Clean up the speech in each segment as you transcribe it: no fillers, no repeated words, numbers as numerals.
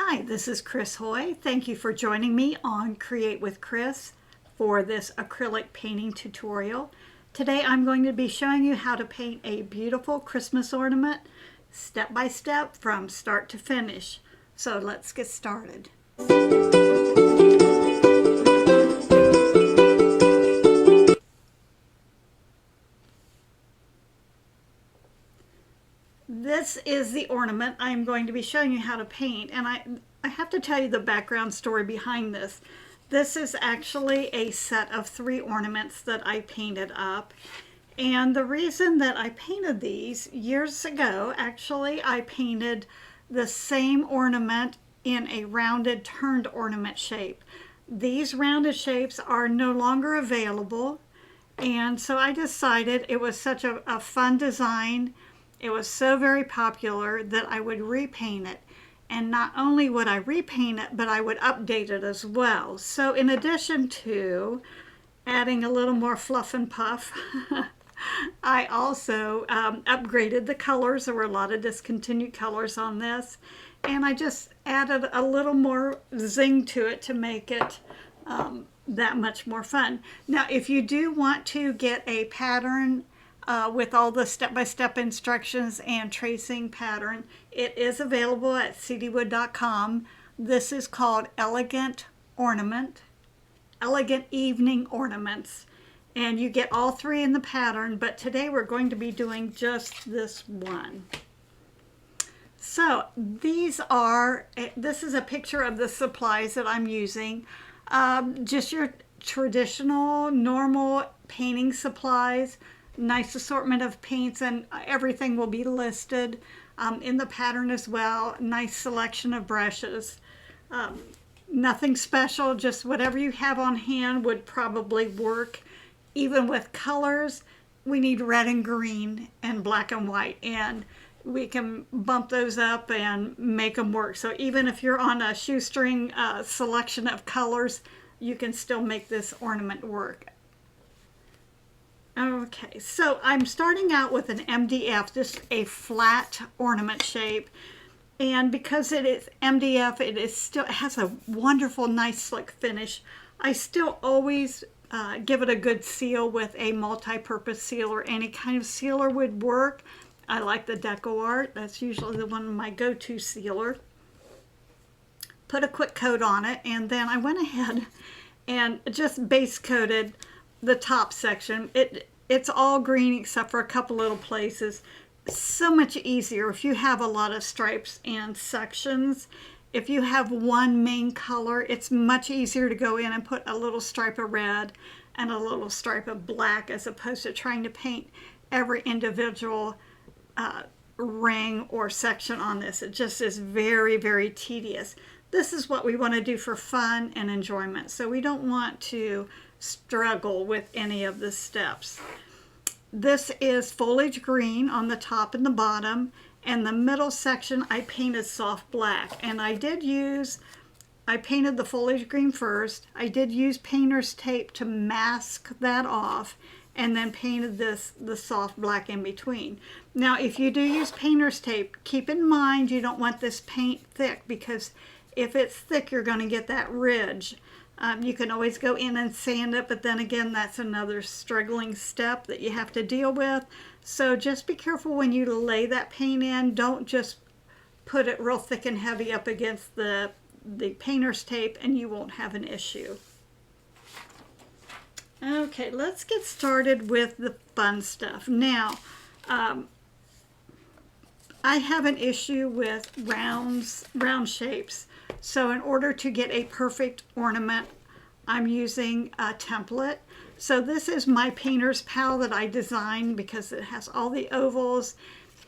Hi, this is Chris Hoy. Thank you for joining me on Create with Chris for this acrylic painting tutorial. Today I'm going to be showing you how to paint a beautiful Christmas ornament step by step from start to finish. So let's get started. This is the ornament I'm going to be showing you how to paint, and I have to tell you the background story behind this. This is actually a set of 3 ornaments that I painted up, and the reason that I painted these years ago, actually I painted the same ornament in a rounded turned ornament shape. These rounded shapes are no longer available, and so I decided it was such a fun design. It was so very popular that I would repaint it. And not only would I repaint it, but I would update it as well. So in addition to adding a little more fluff and puff, I also upgraded the colors. There were a lot of discontinued colors on this. And I just added a little more zing to it to make it that much more fun. Now, if you do want to get a pattern with all the step-by-step instructions and tracing pattern, it is available at cdwood.com. This is called Elegant Ornament, Elegant Evening Ornaments, and you get all 3 in the pattern, but today we're going to be doing just this one. So this is a picture of the supplies that I'm using. Just your traditional, normal painting supplies. Nice assortment of paints, and everything will be listed in the pattern as well. Nice selection of brushes. Nothing special, just whatever you have on hand would probably work. Even with colors, we need red and green and black and white, and we can bump those up and make them work. So even if you're on a shoestring selection of colors, you can still make this ornament work. Okay, so I'm starting out with an MDF, just a flat ornament shape. And because it is MDF, it has a wonderful, nice, slick finish. I still always give it a good seal with a multi-purpose sealer. Any kind of sealer would work. I like the Deco Art. That's usually the one of my go-to sealer. Put a quick coat on it, and then I went ahead and just base coated the top section. It's all green except for a couple little places. So much easier if you have a lot of stripes and sections. If you have one main color, it's much easier to go in and put a little stripe of red and a little stripe of black, as opposed to trying to paint every individual ring or section on this. It just is very, very tedious. This is what we want to do for fun and enjoyment, so we don't want to struggle with any of the steps. This is foliage green on the top and the bottom, and the middle section I painted soft black. And I painted the foliage green first. I did use painter's tape to mask that off, and then painted the soft black in between. Now, if you do use painter's tape, keep in mind you don't want this paint thick, because if it's thick, you're going to get that ridge. You can always go in and sand it, but then again, that's another struggling step that you have to deal with. So just be careful when you lay that paint in. Don't just put it real thick and heavy up against the painter's tape, and you won't have an issue. Okay, let's get started with the fun stuff. Now, I have an issue with round shapes. So in order to get a perfect ornament, I'm using a template. So this is my painter's pal that I designed, because it has all the ovals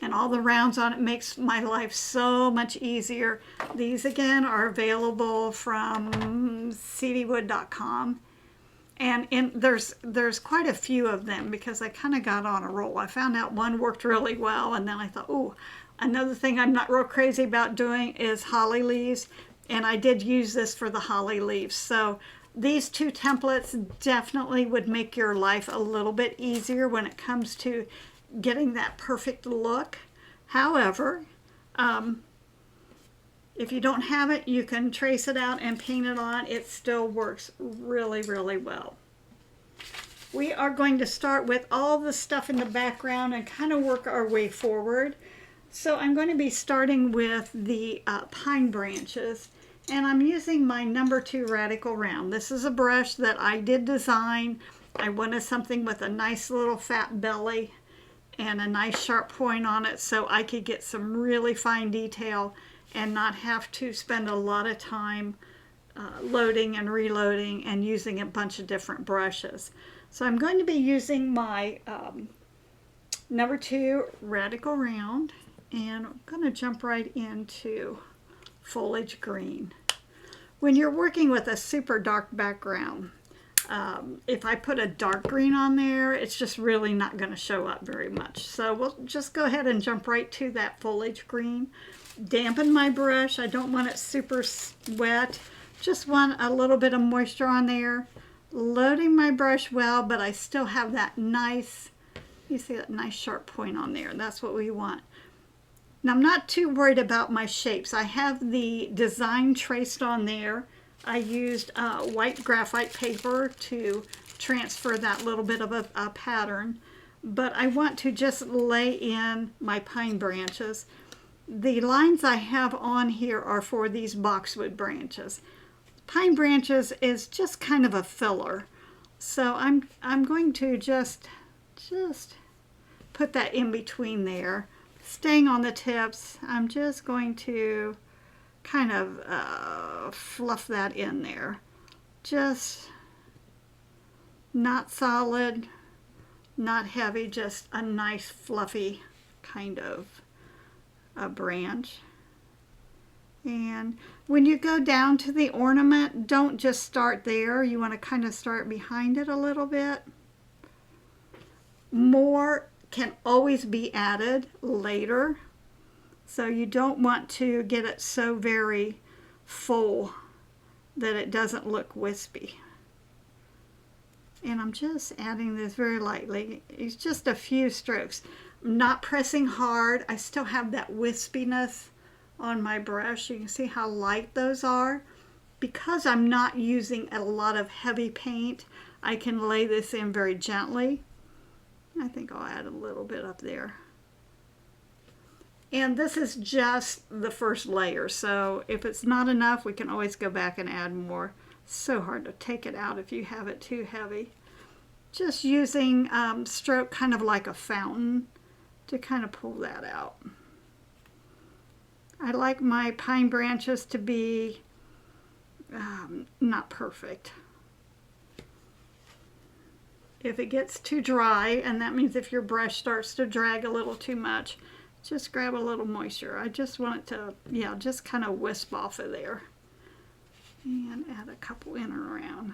and all the rounds on it. Makes my life so much easier. These again are available from cdwood.com. And there's quite a few of them, because I kind of got on a roll. I found out one worked really well, and then I thought, oh, another thing I'm not real crazy about doing is holly leaves. And I did use this for the holly leaves. So these 2 templates definitely would make your life a little bit easier when it comes to getting that perfect look. However, If you don't have it, you can trace it out and paint it on. It still works really, really well. We are going to start with all the stuff in the background and kind of work our way forward. So I'm going to be starting with the pine branches, and I'm using my number 2 Radical Round. This is a brush that I did design. I wanted something with a nice little fat belly and a nice sharp point on it so I could get some really fine detail and not have to spend a lot of time loading and reloading and using a bunch of different brushes. So I'm going to be using my number 2 Radical Round, and I'm going to jump right into Foliage Green. When you're working with a super dark background, if I put a dark green on there, it's just really not going to show up very much. So we'll just go ahead and jump right to that Foliage Green. Dampen my brush. I don't want it super wet. Just want a little bit of moisture on there. Loading my brush well, but I still have that nice, you see that nice sharp point on there. That's what we want. Now I'm not too worried about my shapes. I have the design traced on there. I used white graphite paper to transfer that little bit of a pattern, but I want to just lay in my pine branches. The lines I have on here are for these boxwood branches. Pine branches is just kind of a filler, so I'm going to just put that in between there. Staying on the tips, I'm just going to kind of fluff that in there. Just not solid, not heavy, just a nice fluffy kind of a branch. And when you go down to the ornament, don't just start there. You want to kind of start behind it a little bit. More can always be added later. So you don't want to get it so very full that it doesn't look wispy. And I'm just adding this very lightly. It's just a few strokes. I'm not pressing hard. I still have that wispiness on my brush. You can see how light those are. Because I'm not using a lot of heavy paint, I can lay this in very gently. I think I'll add a little bit up there. And this is just the first layer, so if it's not enough, we can always go back and add more. It's so hard to take it out if you have it too heavy. Just using stroke kind of like a fountain to kind of pull that out. I like my pine branches to be not perfect. If it gets too dry, and that means if your brush starts to drag a little too much, just grab a little moisture. I just want it to, yeah, just kind of wisp off of there. And add a couple in and around.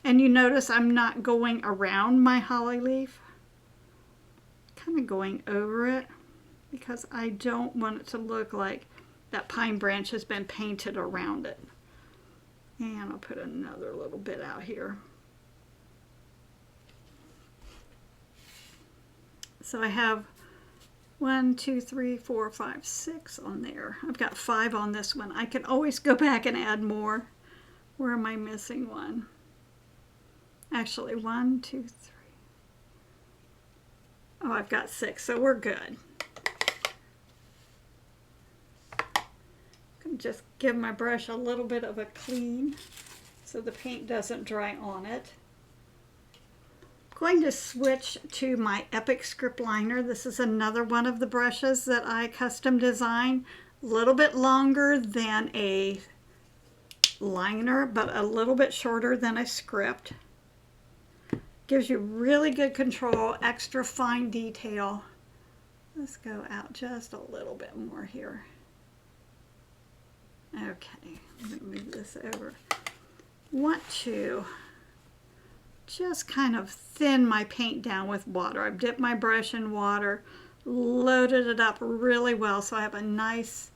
And you notice I'm not going around my holly leaf. Kind of going over it because I don't want it to look like that pine branch has been painted around it. And I'll put another little bit out here. So I have 1, 2, 3, 4, 5, 6 on there. I've got 5 on this one. I can always go back and add more. Where am I missing one? Actually, 1, 2, 3. Oh, I've got 6, so we're good. I'm just give my brush a little bit of a clean so the paint doesn't dry on it. Going to switch to my Epic Script Liner. This is another one of the brushes that I custom designed. A little bit longer than a liner, but a little bit shorter than a script. Gives you really good control, extra fine detail. Let's go out just a little bit more here. Okay, let me move this over. Want to just kind of thin my paint down with water. I've dipped my brush in water, loaded it up really well so I have a nice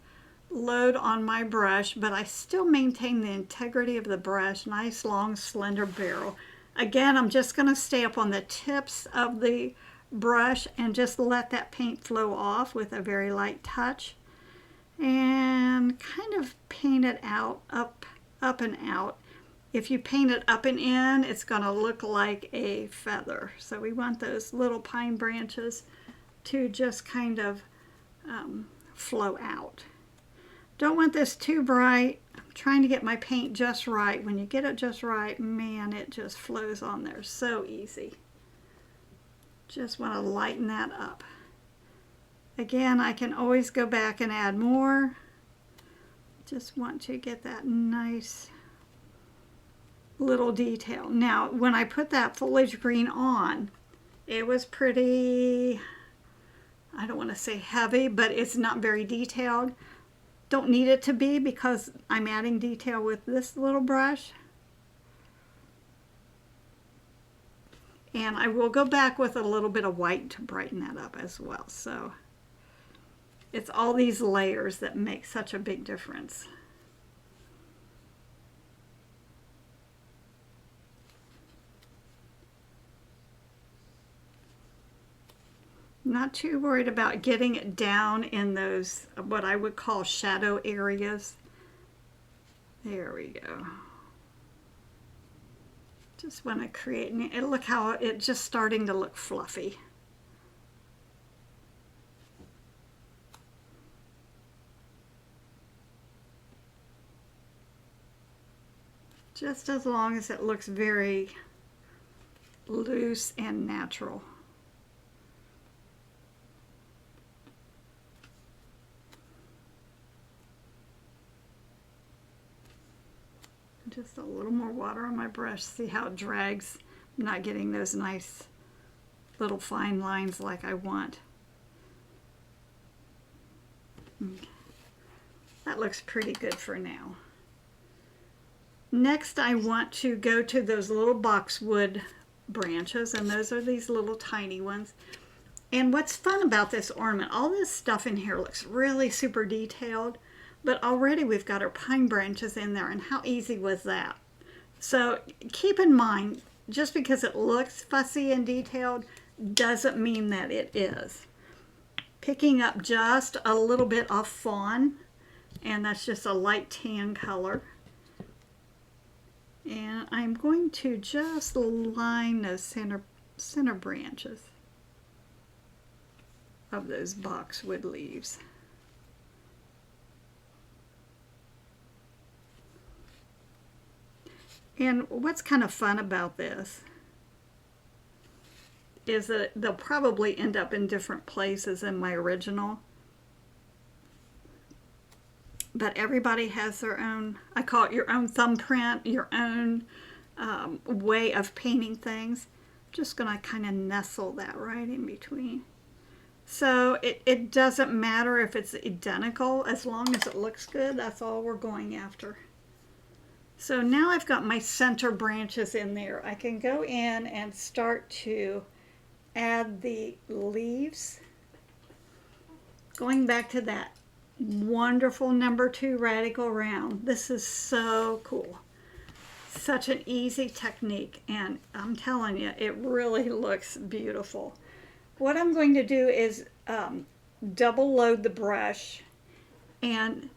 load on my brush, but I still maintain the integrity of the brush. Nice long slender barrel. Again, I'm just going to stay up on the tips of the brush and just let that paint flow off with a very light touch. and kind of paint it out, up and out. If you paint it up and in, it's going to look like a feather. So we want those little pine branches to just kind of flow out. Don't want this too bright. I'm trying to get my paint just right. When you get it just right, man, it just flows on there so easy. Just want to lighten that up. Again, I can always go back and add more. Just want to get that nice little detail. Now, when I put that foliage green on, it was pretty, I don't want to say heavy, but it's not very detailed. Don't need it to be because I'm adding detail with this little brush. And I will go back with a little bit of white to brighten that up as well. So it's all these layers that make such a big difference. Not too worried about getting it down in those, what I would call shadow areas. There we go. Just want to create, and look how it's just starting to look fluffy. Just as long as it looks very loose and natural. Just a little more water on my brush. See how it drags? I'm not getting those nice little fine lines like I want. That looks pretty good for now. Next, I want to go to those little boxwood branches, and those are these little tiny ones. And what's fun about this ornament, all this stuff in here looks really super detailed. But already we've got our pine branches in there, and how easy was that? So keep in mind, just because it looks fussy and detailed doesn't mean that it is. Picking up just a little bit of fawn, and that's just a light tan color. And I'm going to just line those center branches of those boxwood leaves. And what's kind of fun about this is that they'll probably end up in different places in my original. But everybody has their own, I call it your own thumbprint, your own way of painting things. I'm just going to kind of nestle that right in between. So it doesn't matter if it's identical, as long as it looks good, that's all we're going after. So now I've got my center branches in there. I can go in and start to add the leaves. Going back to that wonderful number 2 radical round. This is so cool. Such an easy technique, and I'm telling you, it really looks beautiful. What I'm going to do is double load the brush and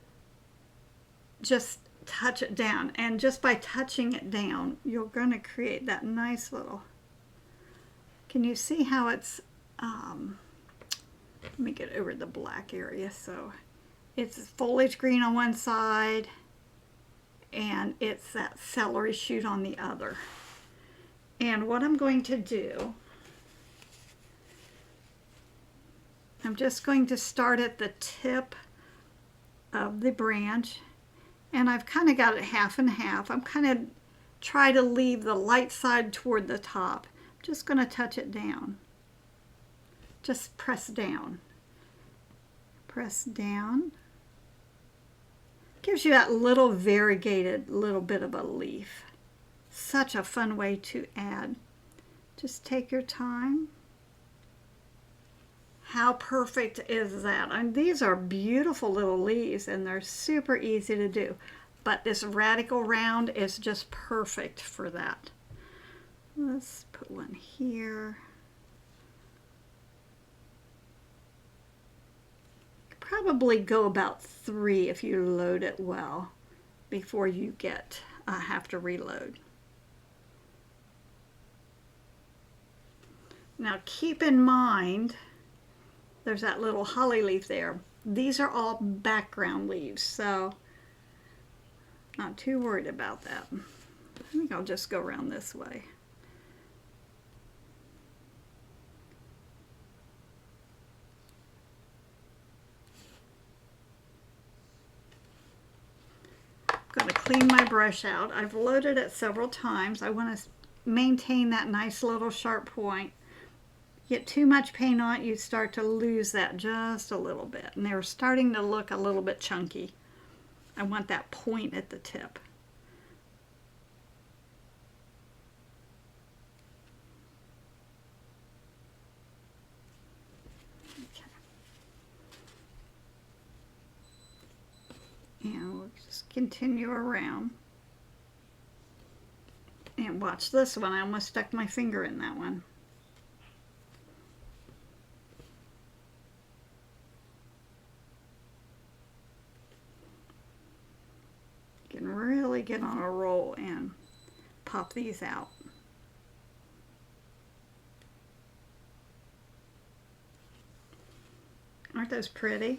just touch it down, and just by touching it down you're going to create that nice little, can you see how it's let me get over the black area. So it's foliage green on one side and it's that celery shoot on the other. And what I'm going to do, I'm just going to start at the tip of the branch. And I've kind of got it half and half. I'm kind of try to leave the light side toward the top. I'm just going to touch it down. Just press down. Press down. Gives you that little variegated little bit of a leaf. Such a fun way to add. Just take your time. How perfect is that? And these are beautiful little leaves, and they're super easy to do. But this radical round is just perfect for that. Let's put one here. probably go about 3 if you load it well before you have to reload. Now keep in mind, there's that little holly leaf there. These are all background leaves, so not too worried about that. I think I'll just go around this way. I'm going to clean my brush out. I've loaded it several times. I want to maintain that nice little sharp point. Get too much paint on it, you start to lose that just a little bit. And they're starting to look a little bit chunky. I want that point at the tip. Okay. And we'll just continue around. And watch this one, I almost stuck my finger in that one. Can really get on a roll and pop these out. Aren't those pretty?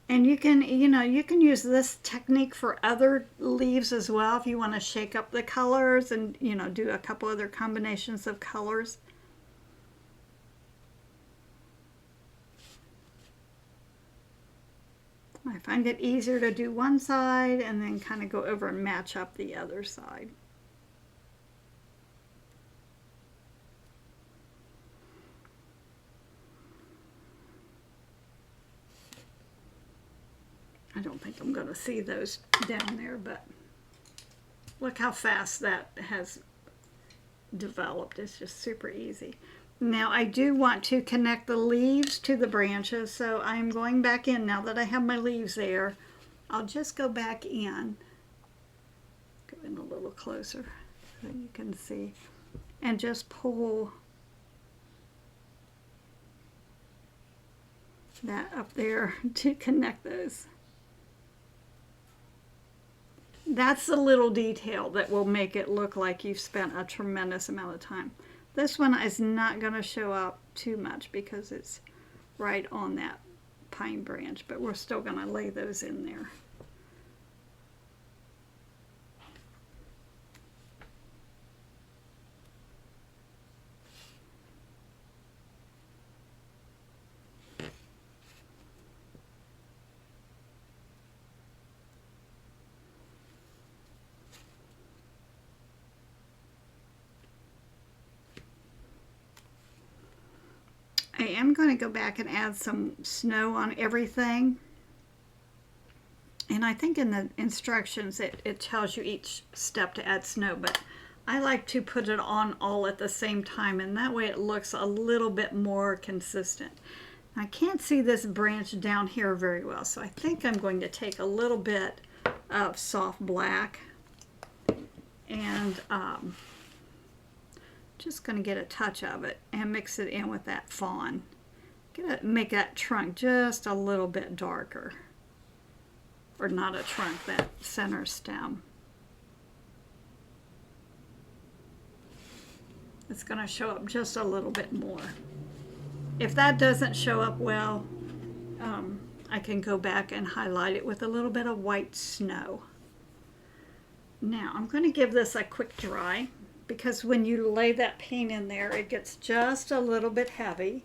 And you can, you can use this technique for other leaves as well if you want to shake up the colors and, do a couple other combinations of colors. I find it easier to do one side and then kind of go over and match up the other side. I don't think I'm going to see those down there, but look how fast that has developed. It's just super easy. Now I do want to connect the leaves to the branches, so I'm going back in now that I have my leaves there. I'll just go back in, go in a little closer so you can see, and just pull that up there to connect those. That's the little detail that will make it look like you've spent a tremendous amount of time. This one is not going to show up too much because it's right on that pine branch, but we're still going to lay those in there. I am going to go back and add some snow on everything. And I think in the instructions it tells you each step to add snow, but I like to put it on all at the same time, and that way it looks a little bit more consistent. I can't see this branch down here very well, so I think I'm going to take a little bit of soft black and just going to get a touch of it and mix it in with that fawn. Gonna make that trunk just a little bit darker, or not a trunk, that center stem. It's going to show up just a little bit more. If that doesn't show up well, I can go back and highlight it with a little bit of white snow. Now I'm going to give this a quick dry, because when you lay that paint in there, it gets just a little bit heavy.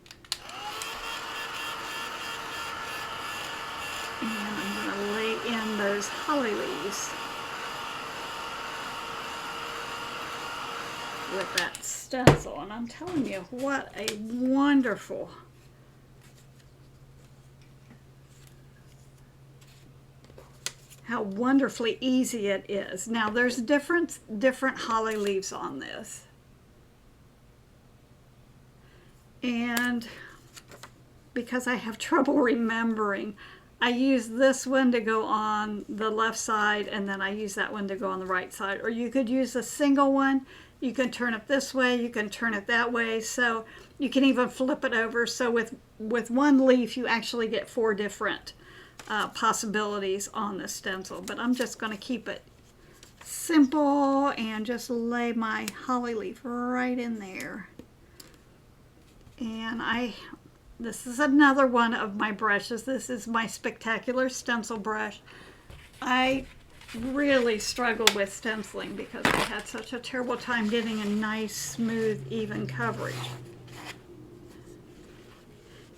And I'm going to lay in those holly leaves with that stencil. And I'm telling you, what a wonderful how wonderfully easy it is. Now there's different holly leaves on this. And because I have trouble remembering, I use this one to go on the left side, and then I use that one to go on the right side. Or you could use a single one. You can turn it this way, you can turn it that way. So You can even flip it over. So with one leaf, you actually get 4 different possibilities on the stencil. But I'm just going to keep it simple and just lay my holly leaf right in there. And this is another one of my brushes. This is my Spectacular stencil brush. I really struggled with stenciling because I had such a terrible time getting a nice, smooth, even coverage.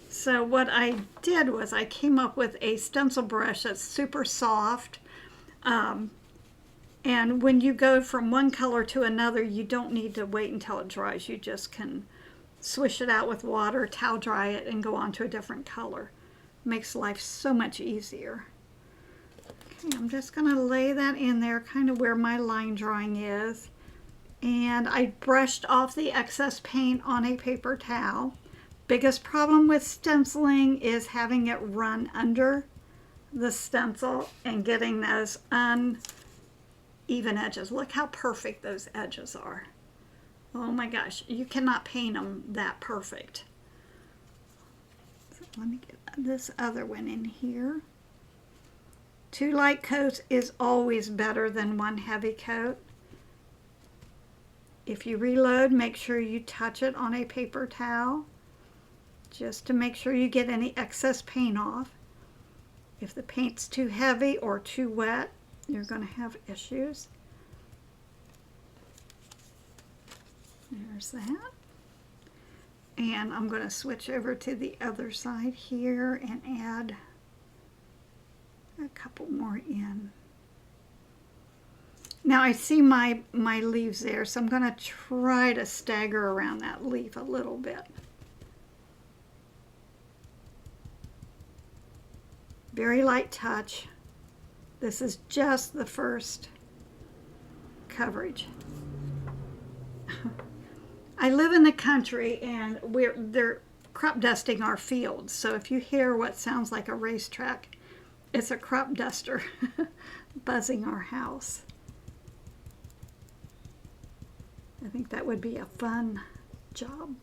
So what I did was I came up with a stencil brush that's super soft. And when you go from one color to another, you don't need to wait until it dries. You just can swish it out with water, towel dry it, and go on to a different color. Makes life so much easier. Okay, I'm just going to lay that in there, kind of where my line drawing is. And I brushed off the excess paint on a paper towel. Biggest problem with stenciling is having it run under the stencil and getting those uneven edges. Look how perfect those edges are. Oh my gosh, you cannot paint them that perfect. So let me get this other one in here. 2 light coats is always better than 1 heavy coat. If you reload, make sure you touch it on a paper towel just to make sure you get any excess paint off. If the paint's too heavy or too wet, you're going to have issues. There's that. And I'm going to switch over to the other side here and add a couple more in. Now I see my leaves there, so I'm going to try to stagger around that leaf a little bit. Very light touch. This is just the first coverage. I live in the country and they're crop dusting our fields. So if you hear what sounds like a racetrack, it's a crop duster buzzing our house. I think that would be a fun job.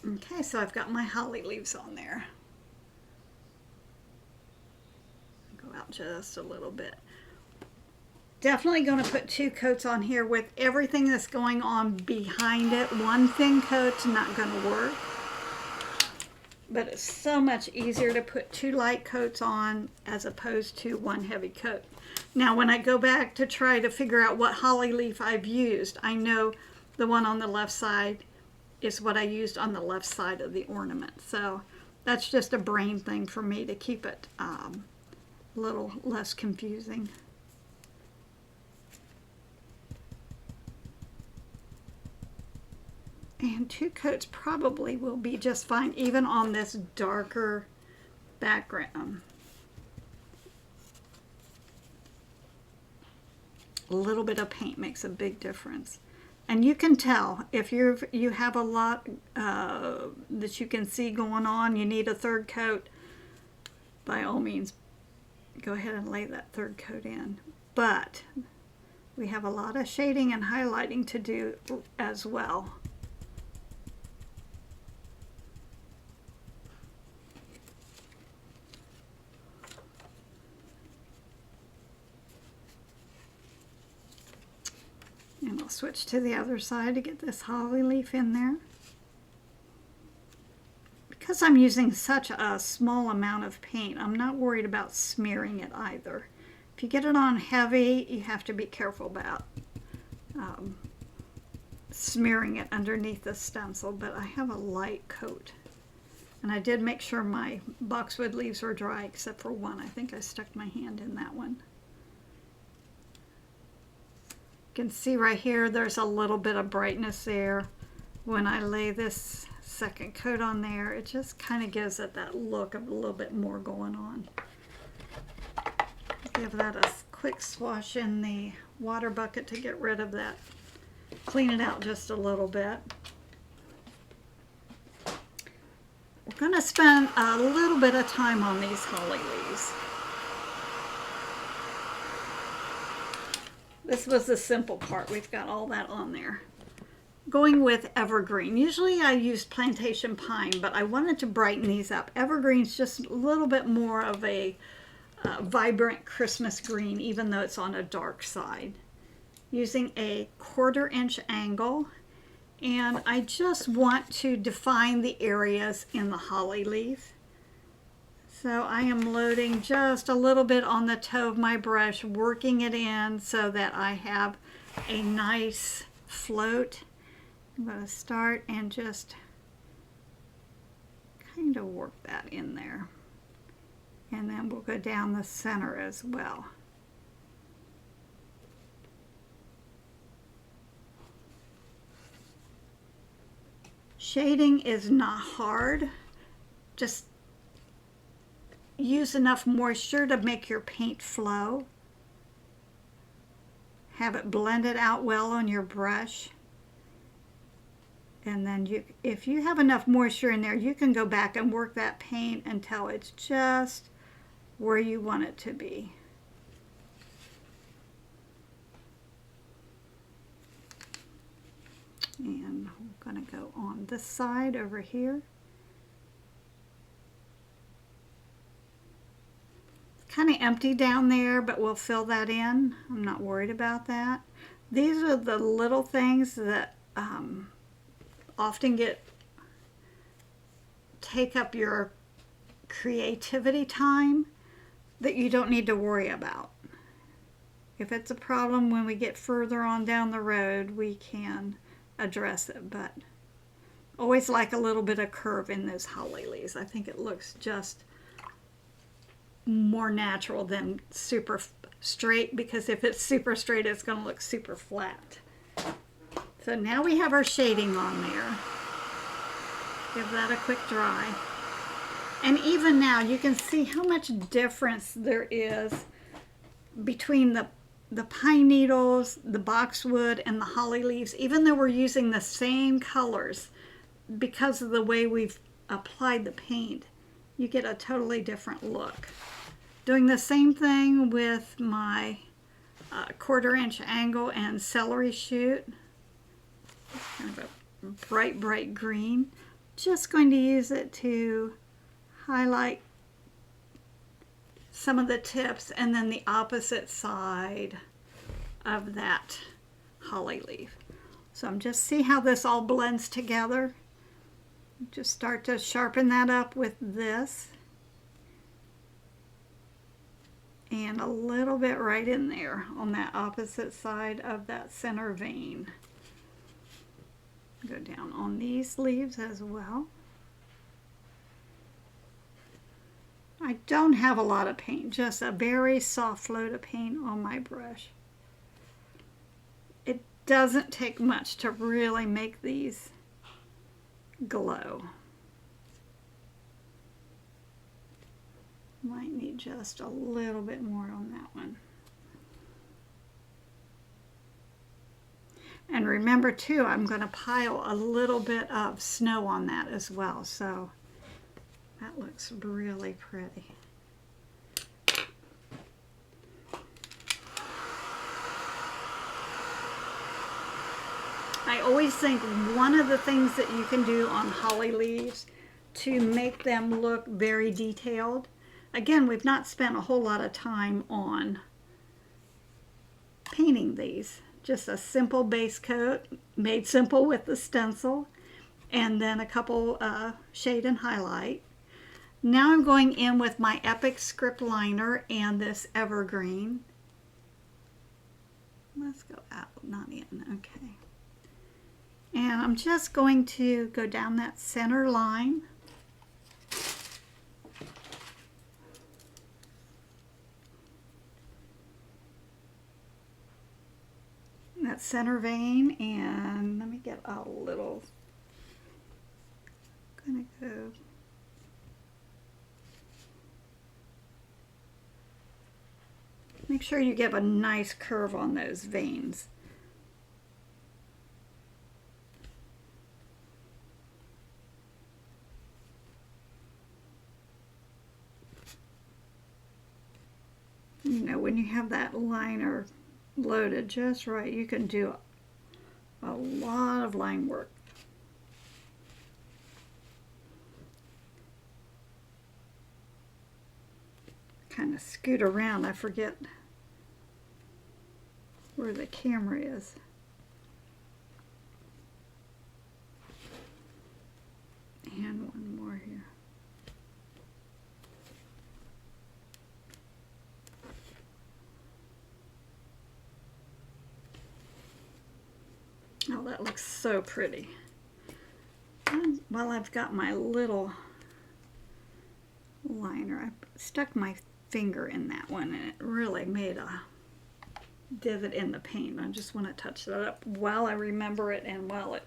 Okay, so I've got my holly leaves on there. Go out just a little bit. Definitely going to put 2 coats on here with everything that's going on behind it. 1 thin coat's not going to work. But it's so much easier to put 2 light coats on as opposed to 1 heavy coat. Now when I go back to try to figure out what holly leaf I've used, I know the one on the left side is what I used on the left side of the ornament. So that's just a brain thing for me to keep it a little less confusing. And 2 coats probably will be just fine, even on this darker background. A little bit of paint makes a big difference. And you can tell if you have a lot that you can see going on, you need a 3rd coat, by all means, go ahead and lay that 3rd coat in. But we have a lot of shading and highlighting to do as well. And I'll switch to the other side to get this holly leaf in there. Because I'm using such a small amount of paint, I'm not worried about smearing it either. If you get it on heavy, you have to be careful about smearing it underneath the stencil, but I have a light coat. And I did make sure my boxwood leaves were dry except for one. I think I stuck my hand in that one. You can see right here there's a little bit of brightness there. When I lay this 2nd coat on there, it just kind of gives it that look of a little bit more going on. Give that a quick swash in the water bucket to get rid of that. Clean it out just a little bit. We're going to spend a little bit of time on these holly leaves. This was the simple part. We've got all that on there. Going with evergreen. Usually I use plantation pine, but I wanted to brighten these up. Evergreen's just a little bit more of a vibrant Christmas green, even though it's on a dark side. Using a 1/4 inch angle, and I just want to define the areas in the holly leaf. So I am loading just a little bit on the toe of my brush, working it in so that I have a nice float. I'm going to start and just kind of work that in there. And then we'll go down the center as well. Shading is not hard. Just use enough moisture to make your paint flow. Have it blended out well on your brush. And then if you have enough moisture in there, you can go back and work that paint until it's just where you want it to be. And I'm going to go on this side over here. It's kind of empty down there, but we'll fill that in. I'm not worried about that. These are the little things that often take up your creativity time that you don't need to worry about. If it's a problem when we get further on down the road, we can address it, but always like a little bit of curve in those holly leaves. I think it looks just more natural than super straight, because if it's super straight, it's going to look super flat. So now we have our shading on there. Give that a quick dry. And even now you can see how much difference there is between the pine needles, the boxwood, and the holly leaves. Even though we're using the same colors, because of the way we've applied the paint, you get a totally different look. Doing the same thing with my 1/4 inch angle and celery shoot. Kind of a bright green. Just going to use it to highlight some of the tips, and then the opposite side of that holly leaf. So I'm just see how this all blends together. Just start to sharpen that up with this. And a little bit right in there on that opposite side of that center vein. Go down on these leaves as well. I don't have a lot of paint, just a very soft float of paint on my brush. It doesn't take much to really make these glow. Might need just a little bit more on that one. And remember too, I'm going to pile a little bit of snow on that as well, so that looks really pretty. I always think one of the things that you can do on holly leaves to make them look very detailed, again, we've not spent a whole lot of time on painting these. Just a simple base coat, made simple with the stencil, and then a couple shade and highlight. Now I'm going in with my Epic script liner and this evergreen. Let's go out, not in, okay. And I'm just going to go down that center line. That center vein, and let me get a little, gonna go make sure you give a nice curve on those veins. You know, when you have that liner loaded just right, you can do a lot of line work. Kind of scoot around, I forget where the camera is. And one more here. Oh, that looks so pretty. And while I've got my little liner, I stuck my finger in that one and it really made a divot in the paint. I just want to touch that up while I remember it and while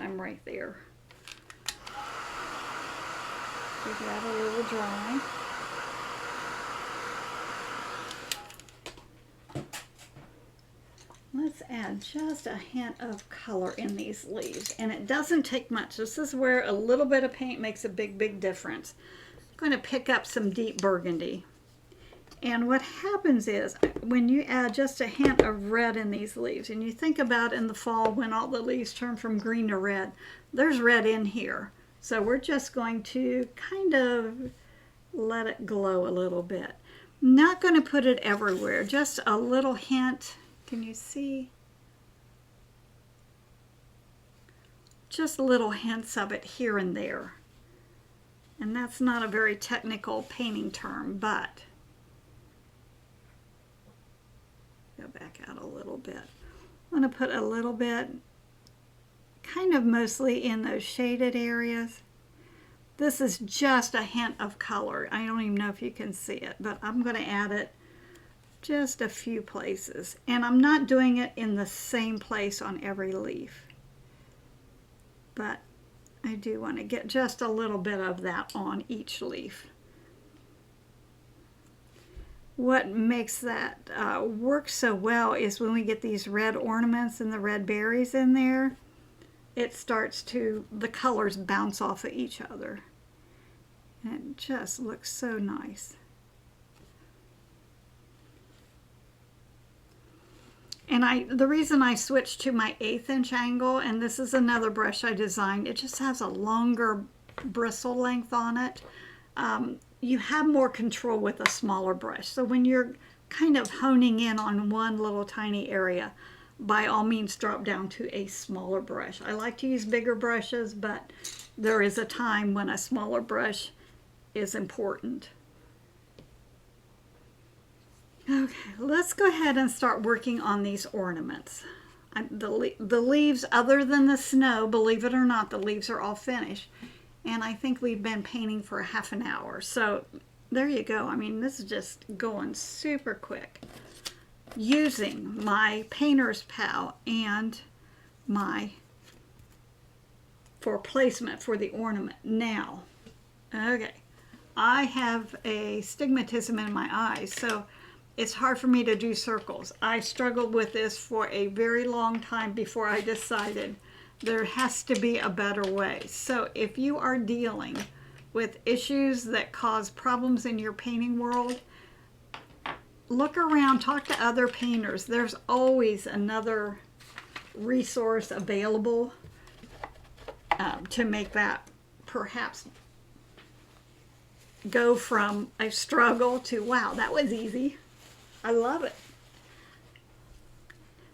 I'm right there. Give that a little dry. Let's add just a hint of color in these leaves, and it doesn't take much. This is where a little bit of paint makes a big difference. I'm going to pick up some deep burgundy, and what happens is when you add just a hint of red in these leaves, and you think about in the fall when all the leaves turn from green to red, there's red in here. So we're just going to kind of let it glow a little bit. Not going to put it everywhere, just a little hint. Can you see? Just little hints of it here and there. And that's not a very technical painting term, but go back out a little bit. I'm going to put a little bit, kind of mostly in those shaded areas. This is just a hint of color. I don't even know if you can see it, but I'm going to add it just a few places, and I'm not doing it in the same place on every leaf, but I do want to get just a little bit of that on each leaf. What makes that work so well is when we get these red ornaments and the red berries in there, it starts to, the colors bounce off of each other, and it just looks so nice. And the reason I switched to my 1/8 inch angle, and this is another brush I designed, it just has a longer bristle length on it. You have more control with a smaller brush. So when you're kind of honing in on one little tiny area, by all means drop down to a smaller brush. I like to use bigger brushes, but there is a time when a smaller brush is important. Okay, let's go ahead and start working on these ornaments. The leaves, other than the snow, believe it or not, the leaves are all finished. And I think we've been painting for half an hour. So there you go. I mean, this is just going super quick. Using my painter's pal and for placement for the ornament. Now, okay, I have a stigmatism in my eyes, so it's hard for me to do circles. I struggled with this for a very long time before I decided there has to be a better way. So if you are dealing with issues that cause problems in your painting world, look around, talk to other painters. There's always another resource available to make that perhaps go from a struggle to, wow, that was easy. I love it.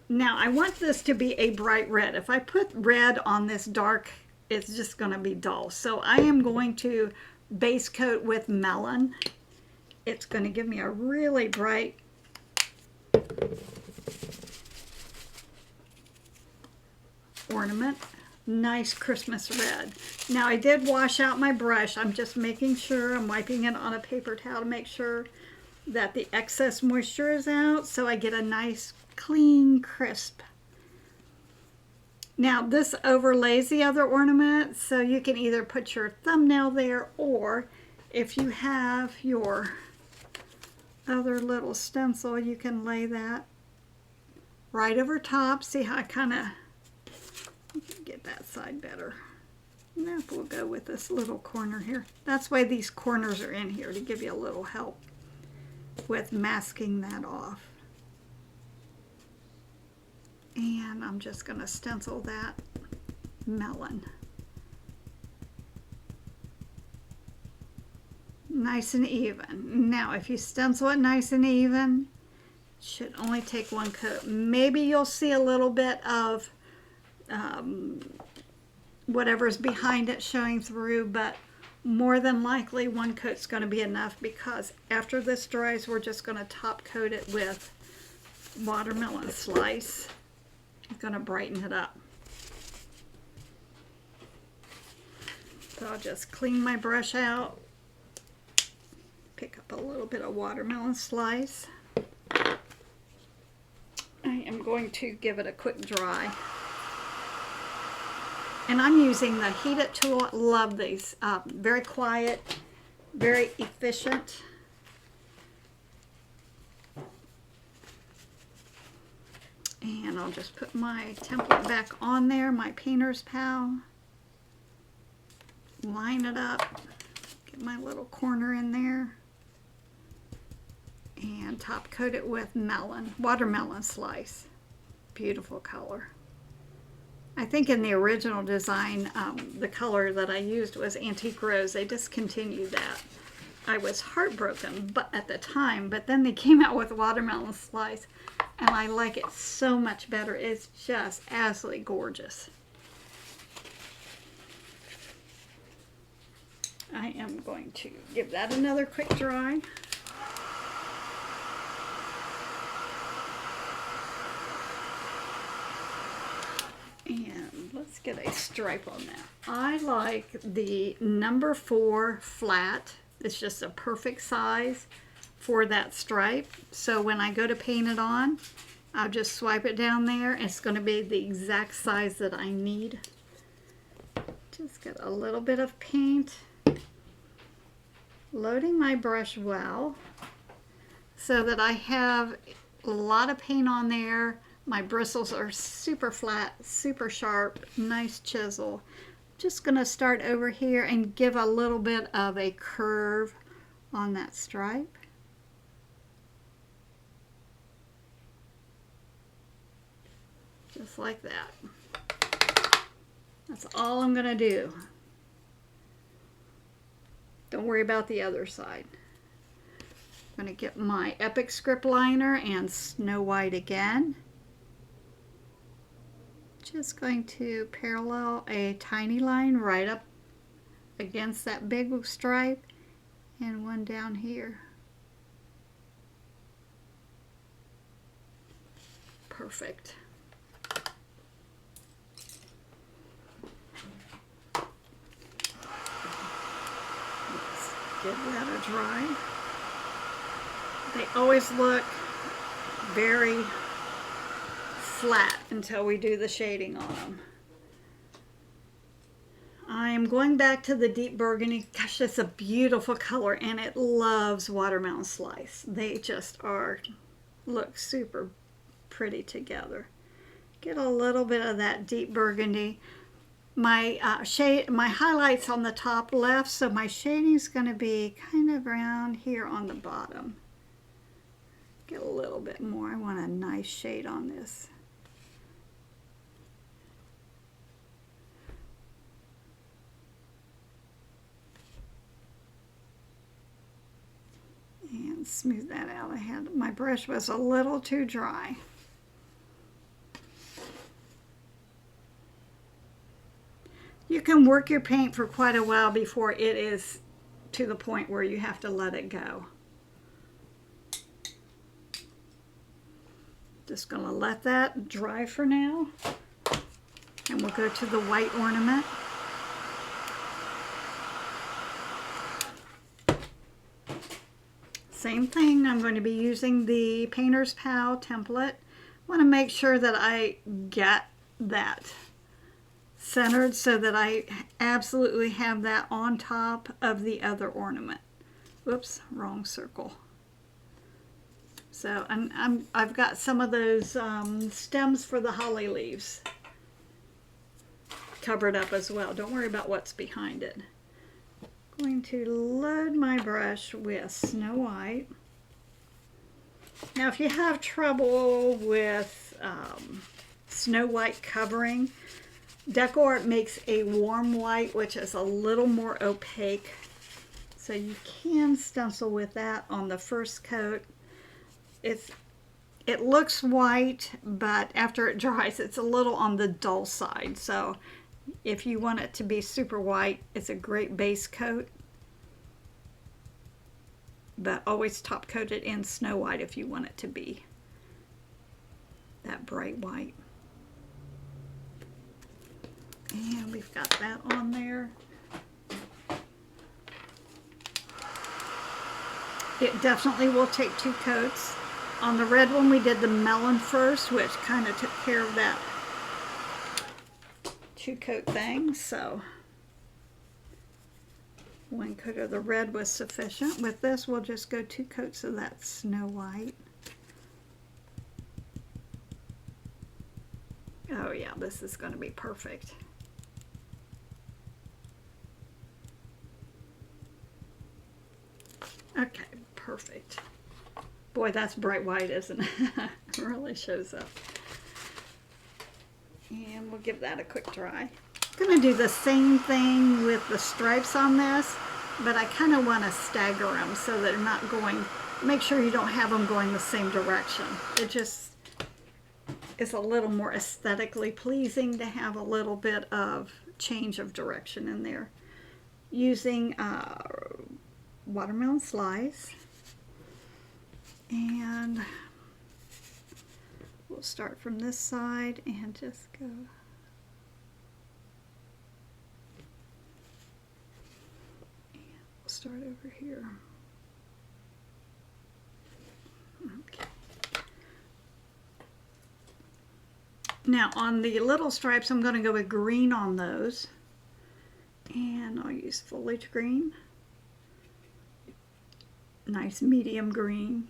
Now I want this to be a bright red. If I put red on this dark, it's just going to be dull. So I am going to base coat with melon. It's going to give me a really bright ornament. Nice Christmas red. Now I did wash out my brush. I'm just making sure, I'm wiping it on a paper towel to make sure that the excess moisture is out, so I get a nice clean crisp. Now this overlays the other ornament, so you can either put your thumbnail there, or if you have your other little stencil, you can lay that right over top. See how I kind of get that side better. Now we'll go with this little corner here. That's why these corners are in here, to give you a little help with masking that off. And I'm just going to stencil that melon. Nice and even. Now, if you stencil it nice and even, it should only take one coat. Maybe you'll see a little bit of whatever's behind it showing through, but more than likely one coat's going to be enough, because after this dries, we're just going to top coat it with watermelon slice. It's going to brighten it up. So I'll just clean my brush out, pick up a little bit of watermelon slice. I am going to give it a quick dry. And I'm using the heated tool. Love these. Very quiet, very efficient. And I'll just put my template back on there, my painter's pal. Line it up, get my little corner in there, and top coat it with watermelon slice. Beautiful color. I think in the original design, the color that I used was Antique Rose. They discontinued that. I was heartbroken at the time, but then they came out with watermelon slice, and I like it so much better. It's just absolutely gorgeous. I am going to give that another quick dry. And let's get a stripe on that. I like the number 4 flat. It's just a perfect size for that stripe. So when I go to paint it on, I'll just swipe it down there. It's going to be the exact size that I need. Just get a little bit of paint. Loading my brush well so that I have a lot of paint on there. My bristles are super flat, super sharp, nice chisel. Just going to start over here and give a little bit of a curve on that stripe. Just like that. That's all I'm going to do. Don't worry about the other side. I'm going to get my Epic script liner and Snow White again. Just going to parallel a tiny line right up against that big stripe and one down here. Perfect. Give that a dry. They always look very flat until we do the shading on them. I am going back to the deep burgundy. Gosh, that's a beautiful color, and it loves watermelon slice. They just look super pretty together. Get a little bit of that deep burgundy. My my highlights on the top left, so my shading is going to be kind of around here on the bottom. Get a little bit more. I want a nice shade on this. And smooth that out. My brush was a little too dry. You can work your paint for quite a while before it is to the point where you have to let it go. Just going to let that dry for now. And we'll go to the white ornament. Same thing, I'm going to be using the Painter's Pal template. I want to make sure that I get that centered so that I absolutely have that on top of the other ornament. Whoops, wrong circle. So I've got some of those stems for the holly leaves covered up as well. Don't worry about what's behind it. I'm going to load my brush with Snow White. Now if you have trouble with Snow White covering. Decor makes a warm white, which is a little more opaque. So you can stencil with that on the first coat. It looks white, but after it dries, it's a little on the dull side. So if you want it to be super white, it's a great base coat. But always top coat it in Snow White if you want it to be that bright white. And we've got that on there. It definitely will take 2 coats. On the red one, we did the melon first, which kind of took care of that 2 coat thing. So 1 coat of the red was sufficient. With this, we'll just go 2 coats of that Snow White. Oh yeah, this is going to be perfect. Okay, perfect. Boy, that's bright white, isn't it? It really shows up. And we'll give that a quick dry. I'm going to do the same thing with the stripes on this, but I kind of want to stagger them so they're not going, make sure you don't have them going the same direction. It just is a little more aesthetically pleasing to have a little bit of change of direction in there. Using watermelon slice, and we'll start from this side and just go. And we'll start over here. Okay. Now on the little stripes, I'm going to go with green on those, and I'll use foliage green. Nice medium green.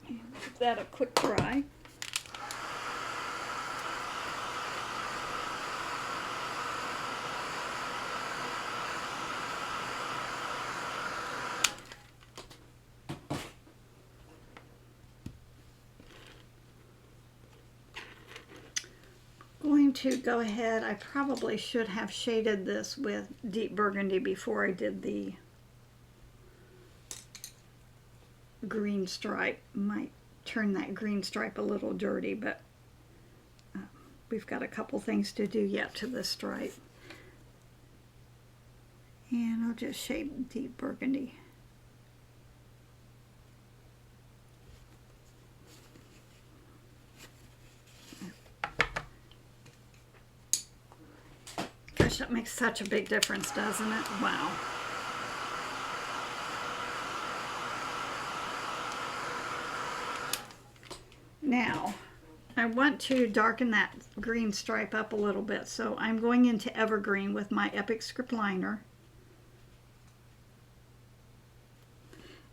And give that a quick dry. Going to go ahead, I probably should have shaded this with deep burgundy before I did the green stripe. Might turn that green stripe a little dirty, but we've got a couple things to do yet to this stripe. And I'll just shade deep burgundy. Gosh, that makes such a big difference, doesn't it? Wow. Now, I want to darken that green stripe up a little bit, so I'm going into Evergreen with my Epic Script Liner.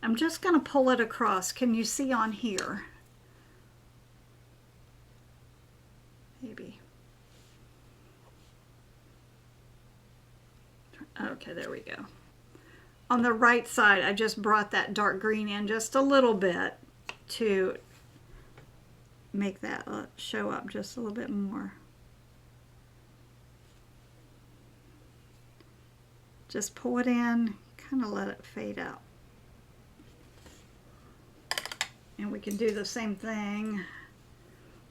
I'm just going to pull it across. Can you see on here? Maybe. Okay, there we go. On the right side, I just brought that dark green in just a little bit to make that show up just a little bit more. Just pull it in, kind of let it fade out. And we can do the same thing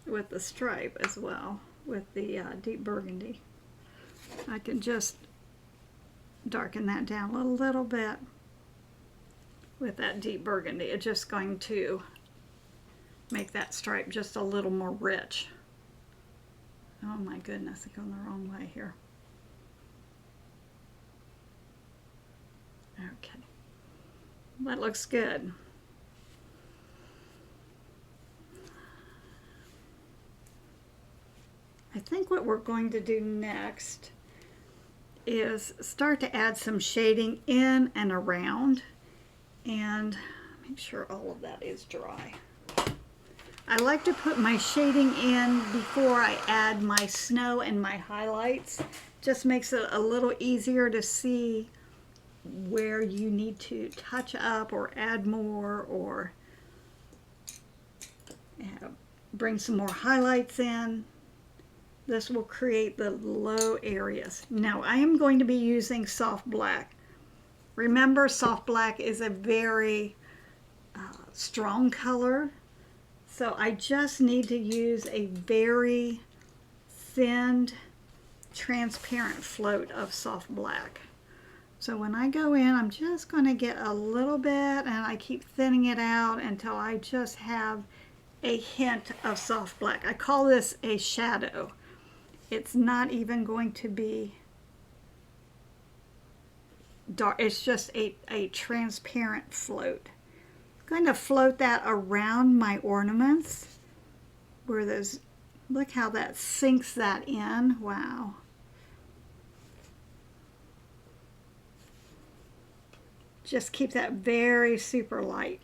with the stripe as well, with the deep burgundy. I can just darken that down a little bit with that deep burgundy. It's just going to make that stripe just a little more rich. Oh my goodness, I'm going the wrong way here. Okay, that looks good. I think what we're going to do next is start to add some shading in and around, and make sure all of that is dry. I like to put my shading in before I add my snow and my highlights. Just makes it a little easier to see where you need to touch up or add more, or bring some more highlights in. This will create the low areas. Now I am going to be using soft black. Remember, soft black is a very strong color, so I just need to use a very thin, transparent float of soft black. So when I go in, I'm just going to get a little bit, and I keep thinning it out until I just have a hint of soft black. I call this a shadow. It's not even going to be dark. It's just a transparent float. I'm going to float that around my ornaments where those, look how that sinks that in. Wow. Just keep that very super light.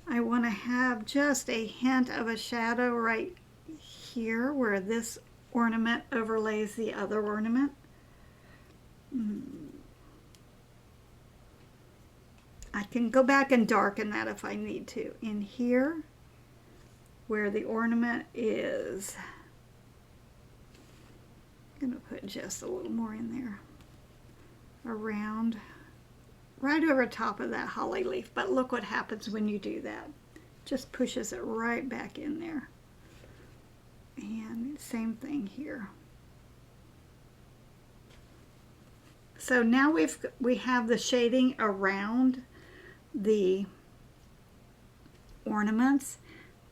I want to have just a hint of a shadow right here where this ornament overlays the other ornament. I can go back and darken that if I need to. In here, where the ornament is, I'm going to put just a little more in there. Around, right over top of that holly leaf. But look what happens when you do that. Just pushes it right back in there. And same thing here. So now we have the shading around the ornaments.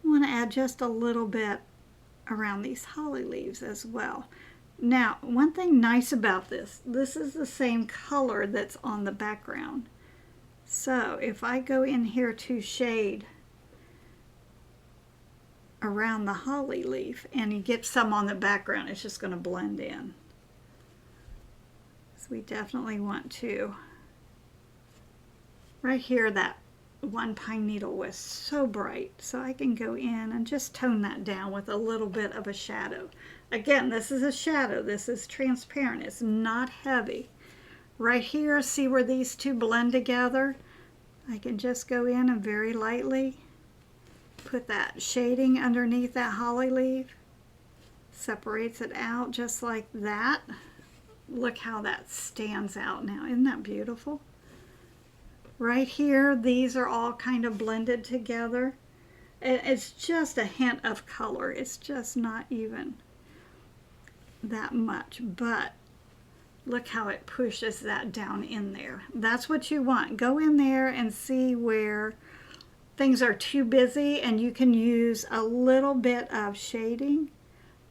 I want to add just a little bit around these holly leaves as well. Now, one thing nice about this is the same color that's on the background. So if I go in here to shade around the holly leaf and you get some on the background, it's just going to blend in. So we definitely want to, right here, that one pine needle was so bright, so I can go in and just tone that down with a little bit of a shadow. Again, this is a shadow, this is transparent, it's not heavy. Right here, see where these two blend together? I can just go in and very lightly put that shading underneath that holly leaf. Separates it out just like that. Look how that stands out now. Isn't that beautiful? Right here, these are all kind of blended together. It's just a hint of color. It's just not even that much, but look how it pushes that down in there. That's what you want. Go in there and see where things are too busy, and you can use a little bit of shading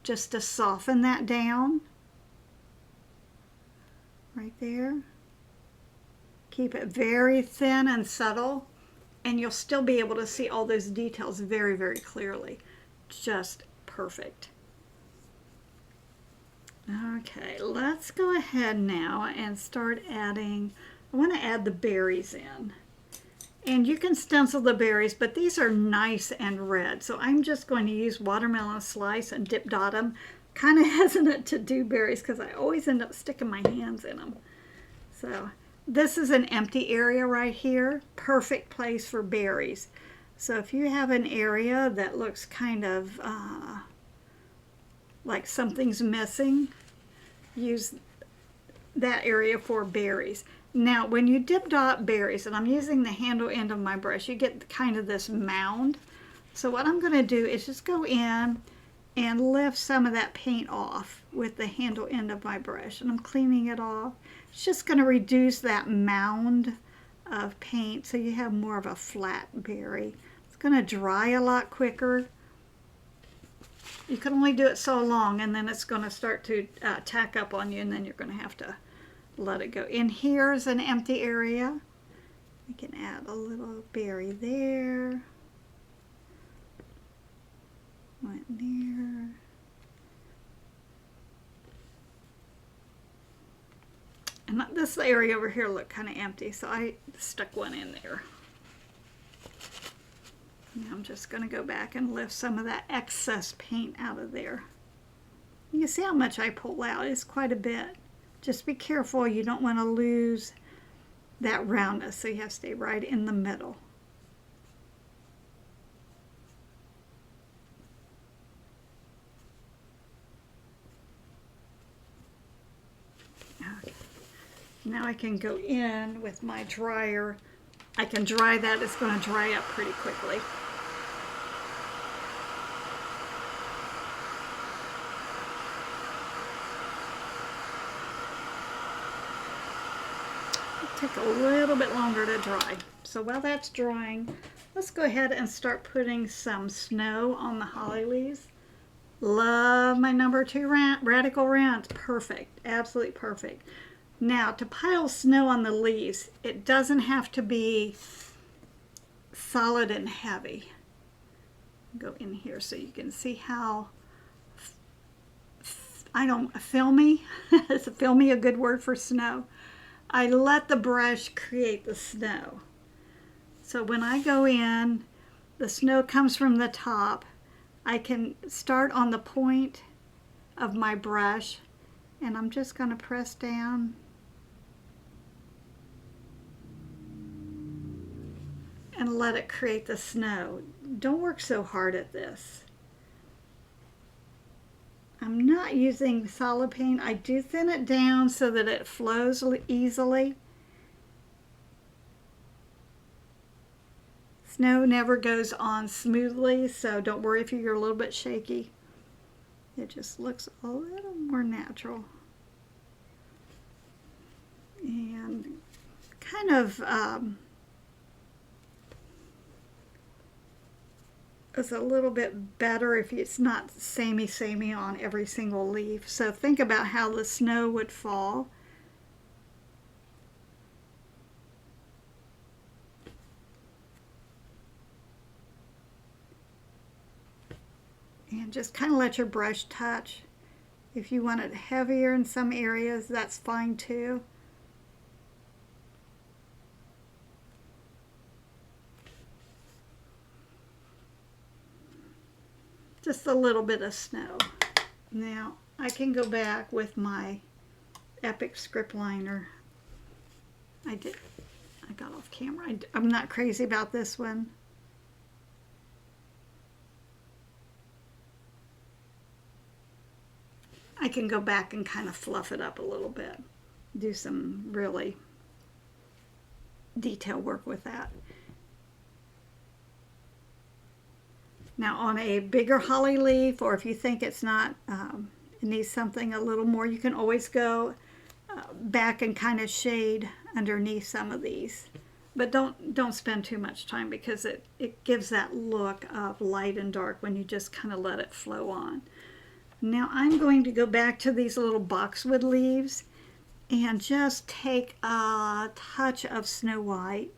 just to soften that down. Right there. Keep it very thin and subtle, and you'll still be able to see all those details very, very clearly. Just perfect. Okay, let's go ahead now and start adding, I want to add the berries in. And you can stencil the berries, but these are nice and red. So I'm just going to use watermelon slice and dip dot them. Kind of hesitant to do berries because I always end up sticking my hands in them. So this is an empty area right here. Perfect place for berries. So if you have an area that looks kind of like something's missing, use that area for berries. Now, when you dip dot berries, and I'm using the handle end of my brush, you get kind of this mound. So what I'm going to do is just go in and lift some of that paint off with the handle end of my brush. And I'm cleaning it off. It's just going to reduce that mound of paint so you have more of a flat berry. It's going to dry a lot quicker. You can only do it so long, and then it's going to start to tack up on you, and then you're going to have to let it go. In here is an empty area. I can add a little berry there. One there. this area over here looked kind of empty, so I stuck one in there. Now I'm just going to go back and lift some of that excess paint out of there. You can see how much I pull out. It's quite a bit. Just be careful. You don't want to lose that roundness, so you have to stay right in the middle. Okay. Now I can go in with my dryer. I can dry that. It's going to dry up pretty quickly. Take a little bit longer to dry. So while that's drying, let's go ahead and start putting some snow on the holly leaves. Love my number 2 radical round. Perfect. Absolutely perfect. Now, to pile snow on the leaves, it doesn't have to be solid and heavy. Go in here so you can see how filmy. Is filmy a good word for snow? I let the brush create the snow. So when I go in, the snow comes from the top. I can start on the point of my brush, and I'm just going to press down and let it create the snow. Don't work so hard at this. I'm not using solid paint. I do thin it down so that it flows easily. Snow never goes on smoothly, so don't worry if you're a little bit shaky. It just looks a little more natural. And kind of it's a little bit better if it's not samey on every single leaf. So think about how the snow would fall. And just kind of let your brush touch. If you want it heavier in some areas, that's fine too. Just a little bit of snow. Now I can go back with my Epic script liner. I got off camera. I'm not crazy about this one. I can go back and kind of fluff it up a little bit. Do some really detail work with that. Now on a bigger holly leaf, or if you think it's not, it needs something a little more, you can always go back and kind of shade underneath some of these. But don't spend too much time, because it gives that look of light and dark when you just kind of let it flow on. Now I'm going to go back to these little boxwood leaves and just take a touch of Snow White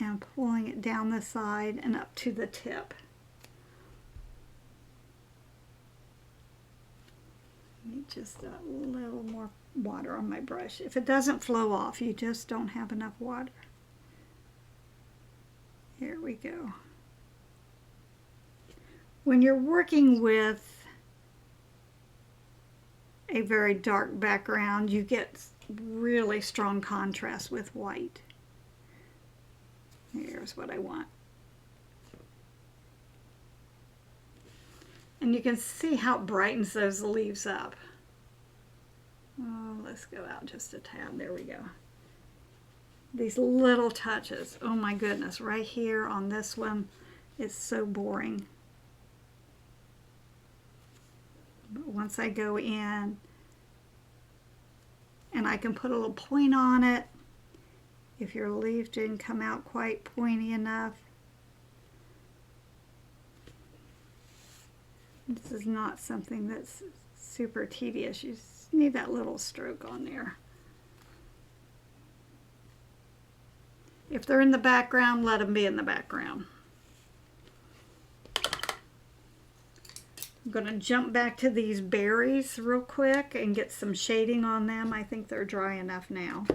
and pulling it down the side and up to the tip. Need just a little more water on my brush. If it doesn't flow off, you just don't have enough water. Here we go. When you're working with a very dark background, you get really strong contrast with white. Here's what I want. And you can see how it brightens those leaves up. Oh, let's go out just a tad. There we go. These little touches. Oh my goodness, right here on this one, it's so boring. But once I go in and I can put a little point on it, if your leaf didn't come out quite pointy enough. This is not something that's super tedious. You just need that little stroke on there. If they're in the background, let them be in the background. going to jump back to these berries real quick and get some shading on them. I think they're dry enough now.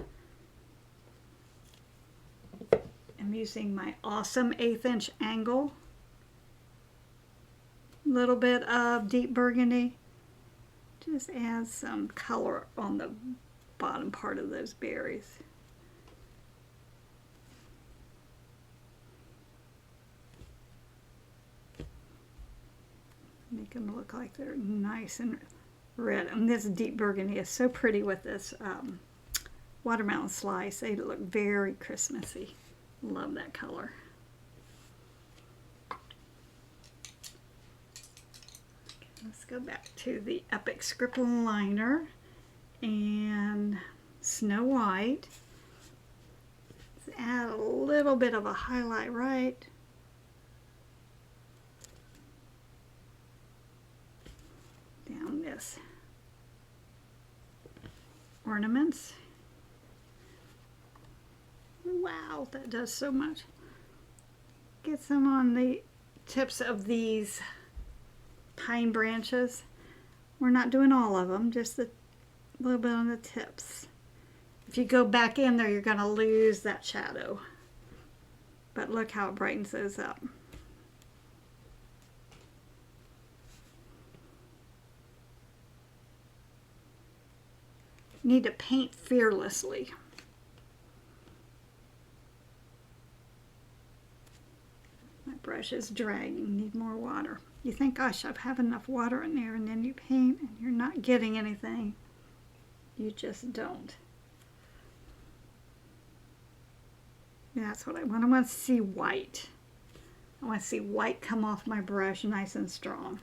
I'm using my awesome 1/8 inch angle. A little bit of deep burgundy. Just add some color on the bottom part of those berries. Make them look like they're nice and red. And this deep burgundy is so pretty with this watermelon slice. They look very Christmassy. Love that color. Okay, let's go back to the Epic Scribble liner and Snow White. Let's add a little bit of a highlight right down this ornaments. Wow, that does so much. Get some on the tips of these pine branches. We're not doing all of them, just a little bit on the tips. If you go back in there, you're going to lose that shadow. But look how it brightens those up. Need to paint fearlessly. My brush is dragging, need more water. You think, gosh, I have enough water in there, and then you paint and you're not getting anything. You just don't. That's what I want. I want to see white. I want to see white come off my brush nice and strong.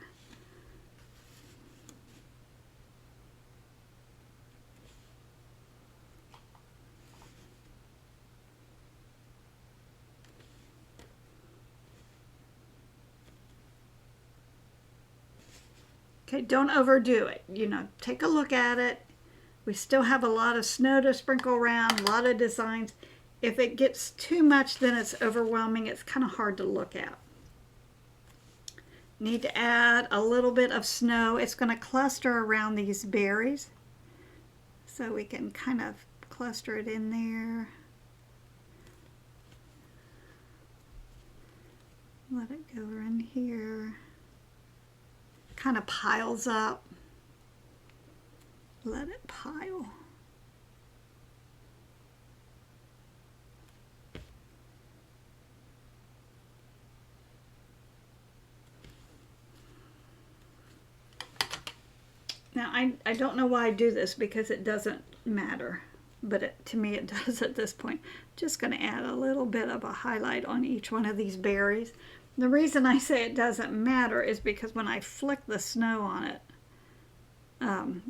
Okay, don't overdo it. You know, take a look at it. We still have a lot of snow to sprinkle around, a lot of designs. If it gets too much, then it's overwhelming. It's kind of hard to look at. Need to add a little bit of snow. It's going to cluster around these berries. So we can kind of cluster it in there. Let it go in here. Kind of piles up. Let it pile. Now I don't know why I do this, because it doesn't matter, but to me it does at this point. Just going to add a little bit of a highlight on each one of these berries. The reason I say it doesn't matter is because when I flick the snow on it,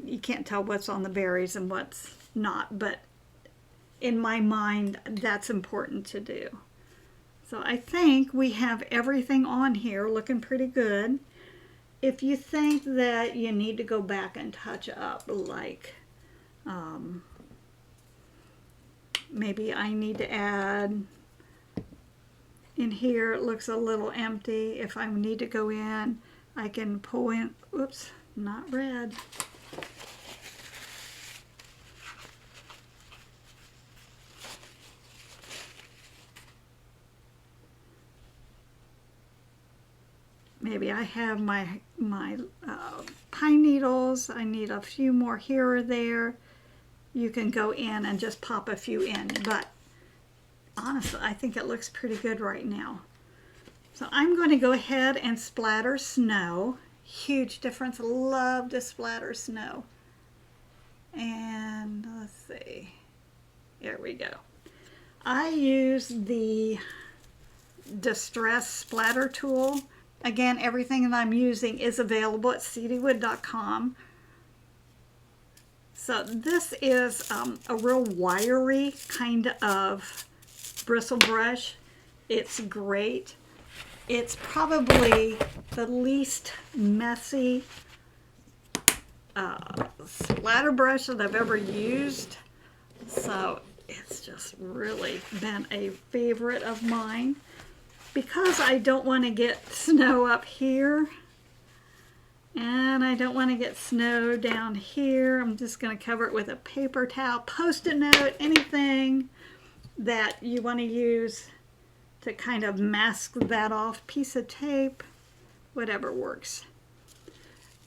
you can't tell what's on the berries and what's not, but in my mind, that's important to do. So I think we have everything on here looking pretty good. If you think that you need to go back and touch up, like maybe I need to add in here, it looks a little empty. If I need to go in, I can pull in, oops, not red. Maybe I have my pine needles. I need a few more here or there. You can go in and just pop a few in, but honestly, I think it looks pretty good right now. So I'm going to go ahead and splatter snow. Huge difference. Love to splatter snow. And let's see. There we go. I use the Distress Splatter tool. Again, everything that I'm using is available at cdwood.com. So this is a real wiry kind of bristle brush. It's great. It's probably the least messy splatter brush that I've ever used. So it's just really been a favorite of mine. Because I don't want to get snow up here And I don't want to get snow down here. I'm just going to cover it with a paper towel, Post-it note, anything that you want to use to kind of mask that off, piece of tape, whatever works.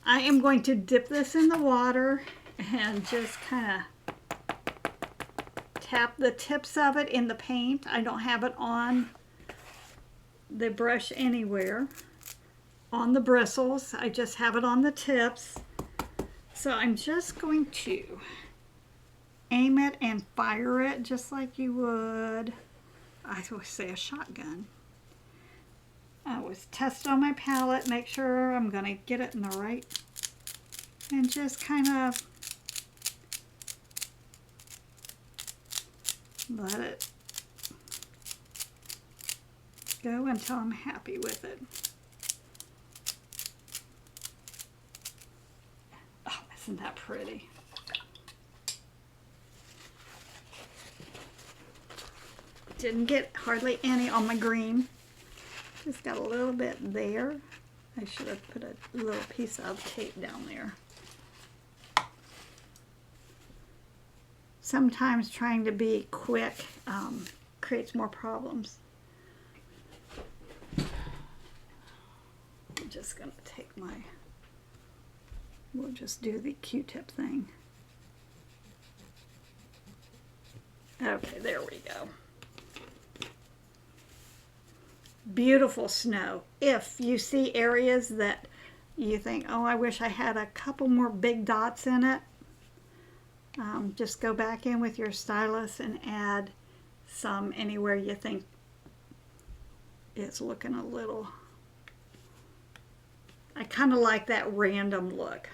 I am going to dip this in the water and just kind of tap the tips of it in the paint. I don't have it on the brush anywhere, on the bristles. I just have it on the tips. So I'm just going to aim it and fire it just like you would, I would say, a shotgun. I always test on my palette, make sure I'm going to get it in the right, and just kind of let it go until I'm happy with it. Oh, isn't that pretty? Didn't get hardly any on my green. Just got a little bit there. I should have put a little piece of tape down there. Sometimes trying to be quick creates more problems. I'm just going to take my, we'll just do the Q-tip thing. Okay, there we go. Beautiful snow. If you see areas that you think, oh, I wish I had a couple more big dots in it, just go back in with your stylus and add some anywhere you think it's looking a little, I kind of like that random look.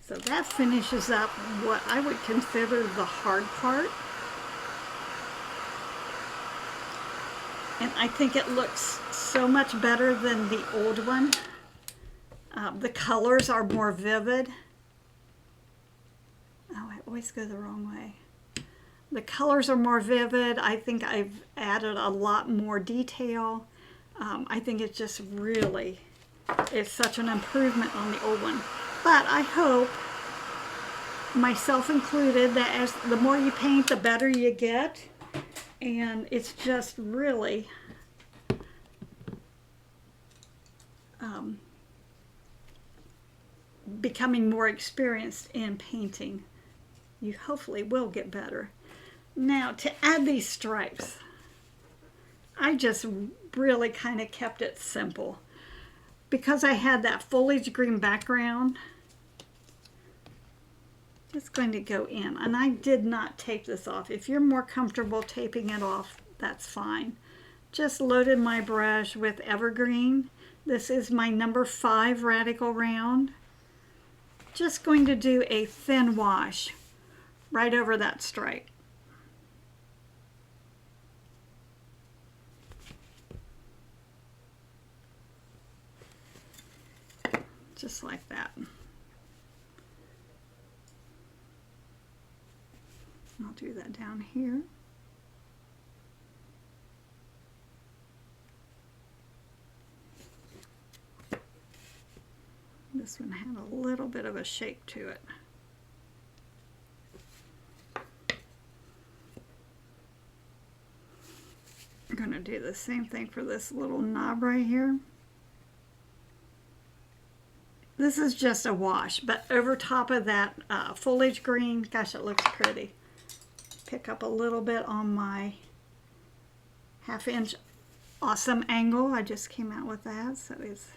So that finishes up what I would consider the hard part. And I think it looks so much better than the old one. The colors are more vivid. Oh, I always go the wrong way. The colors are more vivid. I think I've added a lot more detail. I think it's just really, it's such an improvement on the old one. But I hope, myself included, that as the more you paint, the better you get. And it's just really becoming more experienced in painting. You hopefully will get better. Now, to add these stripes, I just really kind of kept it simple. Because I had that foliage green background, just going to go in, and I did not tape this off. If you're more comfortable taping it off, that's fine. Just loaded my brush with evergreen. This is my number 5 radical round. Just going to do a thin wash right over that stripe. Just like that. I'll do that down here. This one had a little bit of a shape to it. I'm going to do the same thing for this little knob right here. This is just a wash, but over top of that foliage green, gosh, it looks pretty. Pick up a little bit on my 1/2 inch awesome angle. I just came out with that, so it's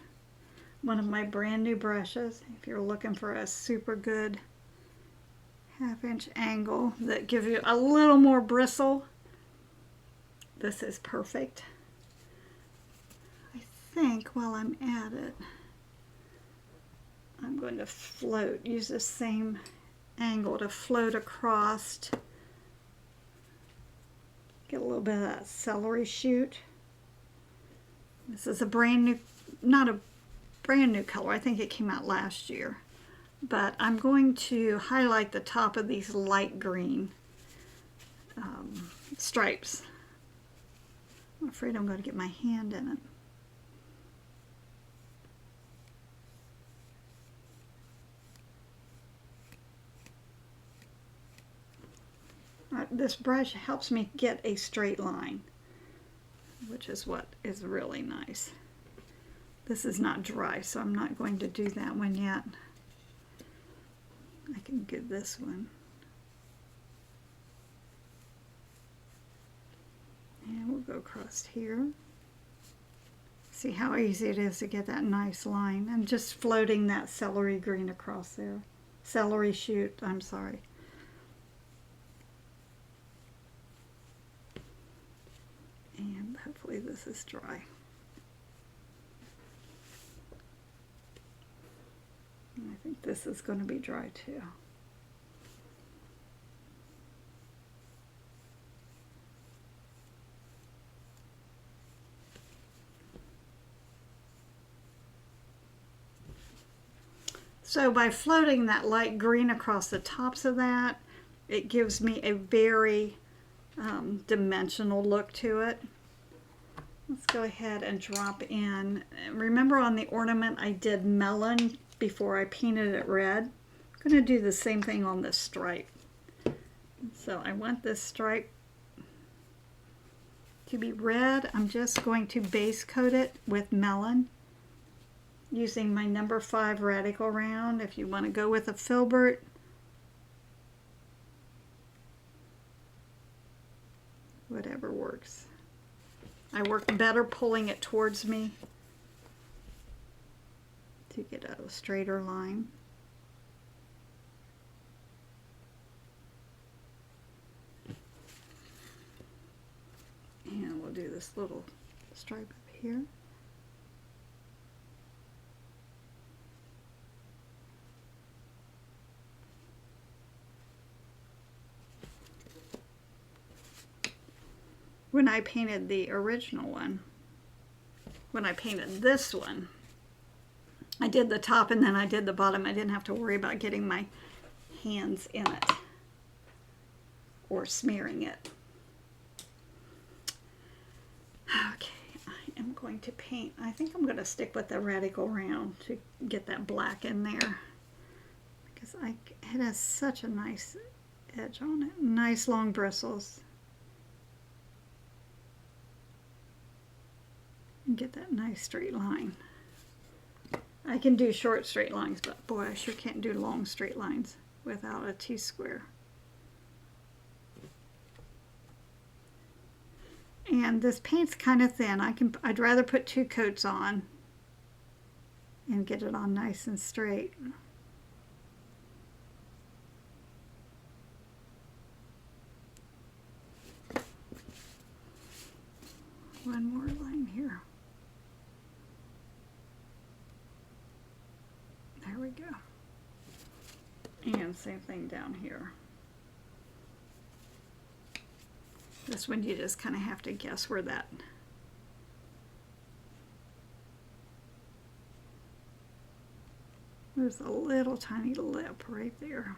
one of my brand new brushes. If you're looking for a super good 1/2 inch angle that gives you a little more bristle, this is perfect. I think while I'm at it, I'm going to float, use the same angle to float across. Get a little bit of that celery shoot. This is a brand new, not a brand new color. I think it came out last year. But I'm going to highlight the top of these light green stripes. I'm afraid I'm going to get my hand in it. this brush helps me get a straight line, which is what is really nice. This is not dry, so I'm not going to do that one yet. I can get this one. And we'll go across here. See how easy it is to get that nice line. I'm just floating that celery green across there. Celery shoot, I'm sorry. And hopefully this is dry. And I think this is going to be dry too. So by floating that light green across the tops of that, it gives me a very dimensional look to it. Let's go ahead and drop in. Remember on the ornament I did melon before I painted it red? I'm going to do the same thing on this stripe. So I want this stripe to be red. I'm just going to base coat it with melon using my number 5 radical round. If you want to go with a filbert, whatever works. I work better pulling it towards me to get a straighter line. And we'll do this little stripe up here. When I painted the original one, when I painted this one, I did the top and then I did the bottom. I didn't have to worry about getting my hands in it or smearing it. Okay, I am going to paint. I think I'm going to stick with the radical round to get that black in there because it has such a nice edge on it. Nice long bristles. And get that nice straight line. I can do short straight lines, but boy, I sure can't do long straight lines without a T-square. And this paint's kind of thin. I'd rather put 2 coats on and get it on nice and straight. One more line here. There we go. And same thing down here. This one you just kind of have to guess where that. There's a little tiny lip right there.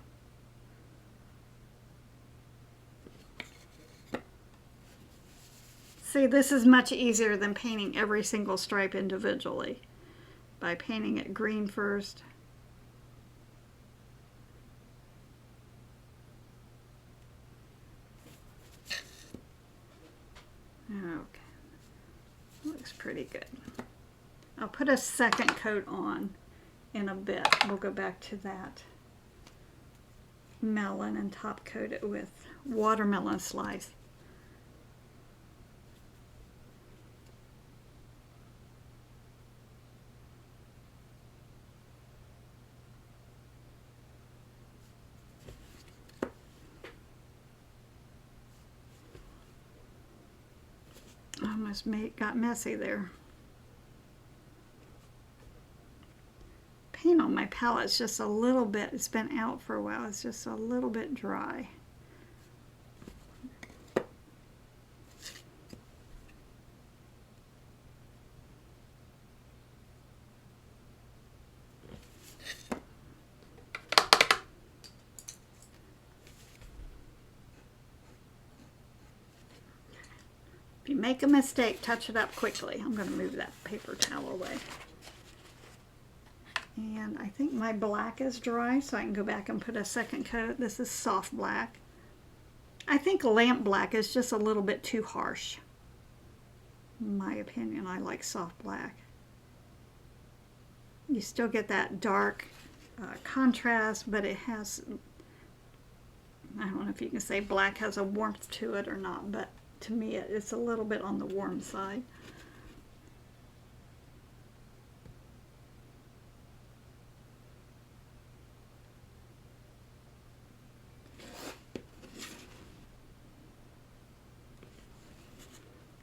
See, this is much easier than painting every single stripe individually. By painting it green first. Okay, looks pretty good. I'll put a second coat on in a bit. We'll go back to that melon and top coat it with watermelon slice. Almost got messy there. Paint on my palette's just a little bit, it's been out for a while, it's just a little bit dry. If you make a mistake, touch it up quickly. I'm going to move that paper towel away. And I think my black is dry, so I can go back and put a second coat. This is soft black. I think lamp black is just a little bit too harsh. In my opinion, I like soft black. You still get that dark contrast, but it has, I don't know if you can say black has a warmth to it or not, but to me it's a little bit on the warm side.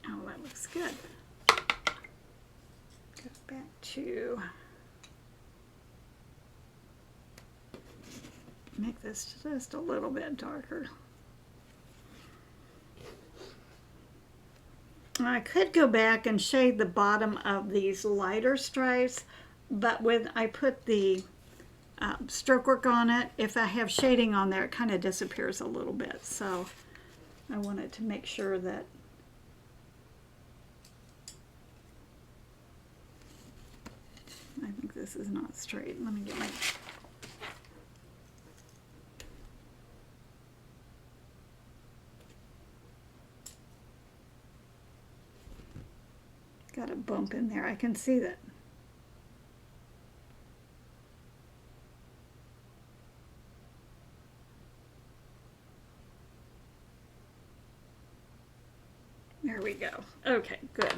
Oh, that looks good. Go back to make this just a little bit darker. I could go back and shade the bottom of these lighter stripes, but when I put the stroke work on it, if I have shading on there, it kind of disappears a little bit. So I wanted to make sure that I think this is not straight. Let me get my got a bump in there. I can see that. There we go. Okay, good.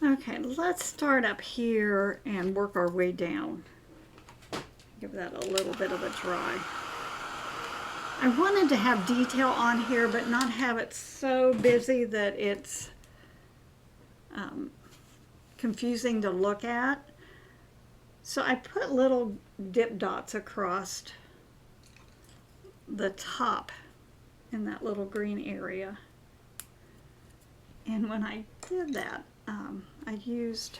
Okay, let's start up here and work our way down. Give that a little bit of a dry. I wanted to have detail on here, but not have it so busy that it's confusing to look at. So I put little dip dots across the top in that little green area. And when I did that, I used,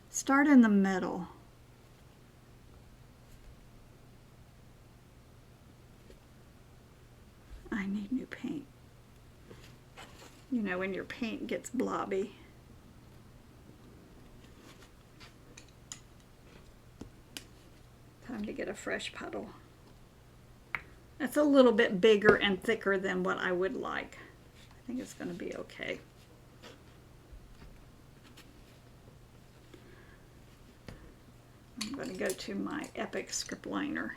start in the middle. I need new paint. You know, when your paint gets blobby. Time to get a fresh puddle. That's a little bit bigger and thicker than what I would like. I think it's going to be okay. I'm going to go to my Epic script liner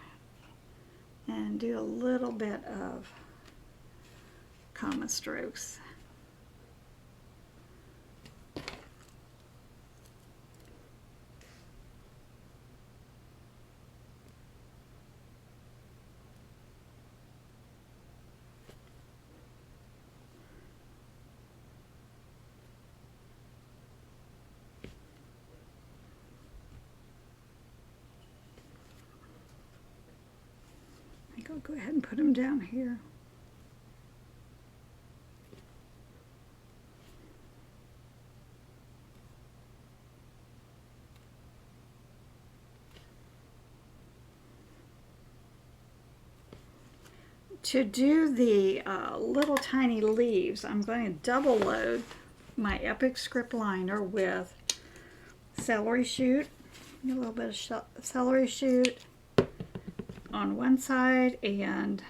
and do a little bit of comma strokes. I think I'll go ahead and put them down here. To do the little tiny leaves, I'm going to double load my Epic script liner with celery shoot, a little bit of celery shoot on one side and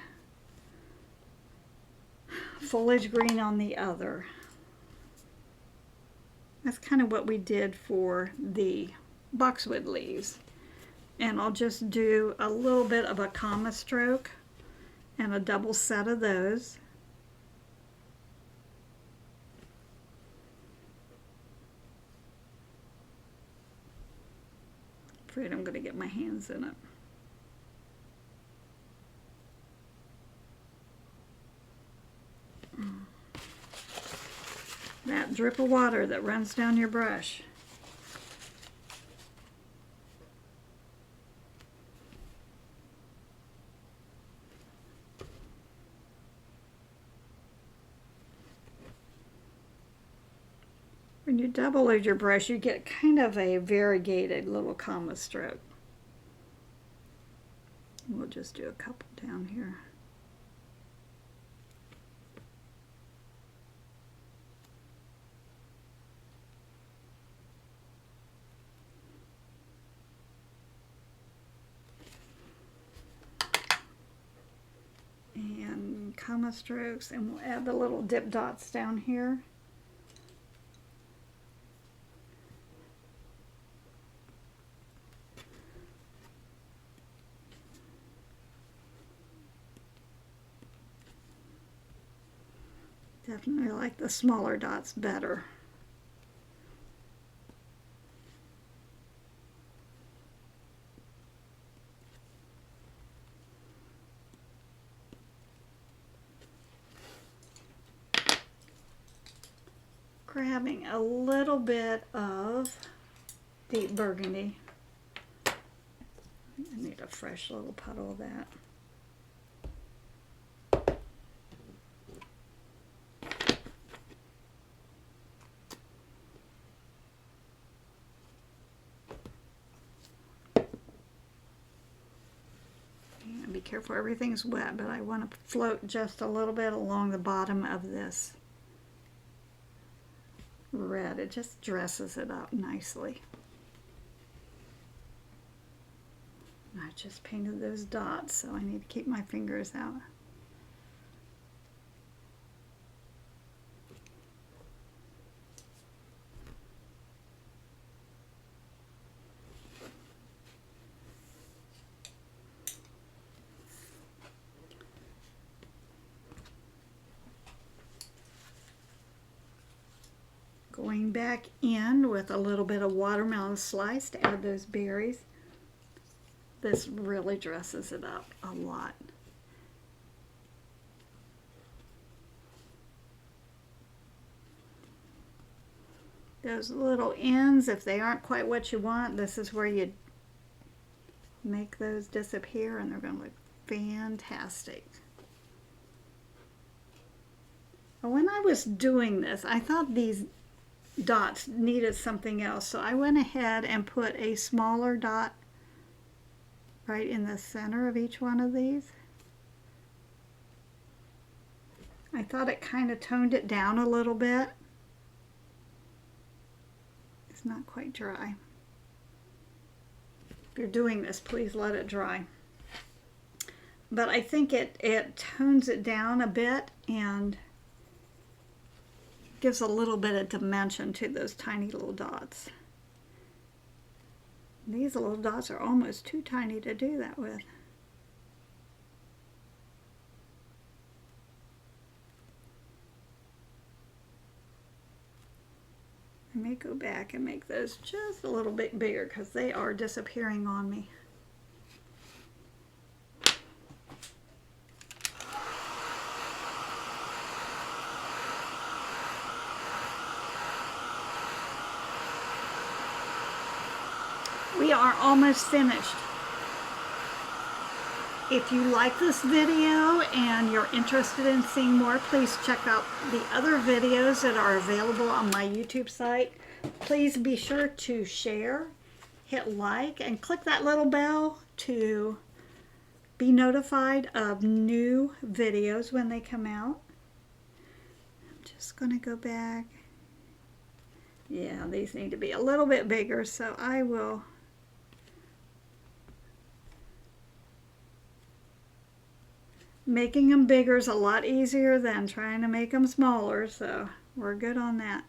foliage green on the other. That's kind of what we did for the boxwood leaves. And I'll just do a little bit of a comma stroke and a double set of those. Afraid I'm going to get my hands in it. That drip of water that runs down your brush. When you double load your brush, you get kind of a variegated little comma stroke. We'll just do a couple down here. And comma strokes, and we'll add the little dip dots down here. Definitely like the smaller dots better. Grabbing a little bit of deep burgundy. I need a fresh little puddle of that. And be careful, everything's wet, but I want to float just a little bit along the bottom of this red. It just dresses it up nicely. I just painted those dots, so I need to keep my fingers out. Going back in with a little bit of watermelon slice to add those berries. This really dresses it up a lot. Those little ends, if they aren't quite what you want, this is where you make those disappear, and they're going to look fantastic. When I was doing this, I thought these dots needed something else, so I went ahead and put a smaller dot right in the center of each one of these. I thought it kind of toned it down a little bit. It's not quite dry. If you're doing this, please let it dry. But I think it tones it down a bit and gives a little bit of dimension to those tiny little dots. These little dots are almost too tiny to do that with. I may go back and make those just a little bit bigger because they are disappearing on me. We are almost finished. If you like this video and you're interested in seeing more, please check out the other videos that are available on my YouTube site. Please be sure to share, hit like, and click that little bell to be notified of new videos when they come out. I'm just going to go back. Yeah, these need to be a little bit bigger, so I will. Making them bigger is a lot easier than trying to make them smaller, so we're good on that.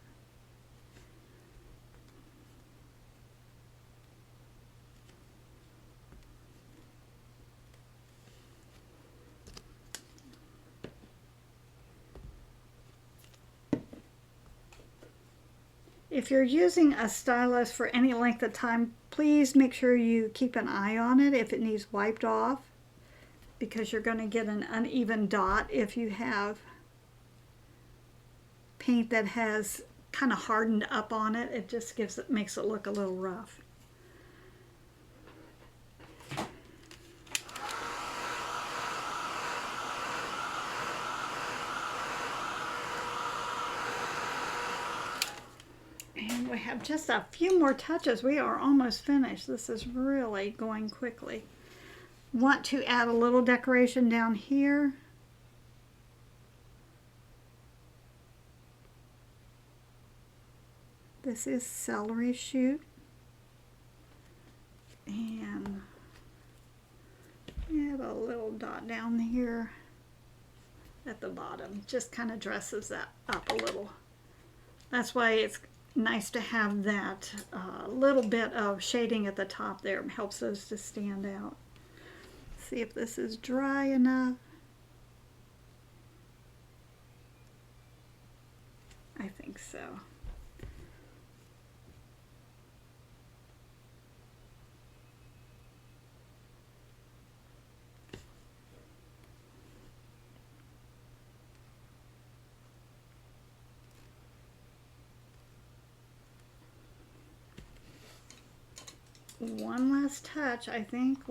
If you're using a stylus for any length of time, please make sure you keep an eye on it if it needs wiped off, because you're going to get an uneven dot if you have paint that has kind of hardened up on it. It just makes it look a little rough. And we have just a few more touches. We are almost finished. This is really going quickly. want to add a little decoration down here. This is celery shoot. And add a little dot down here at the bottom. Just kind of dresses that up a little. That's why it's nice to have that little bit of shading at the top there. It helps those to stand out. See if this is dry enough. I think so. One last touch. I think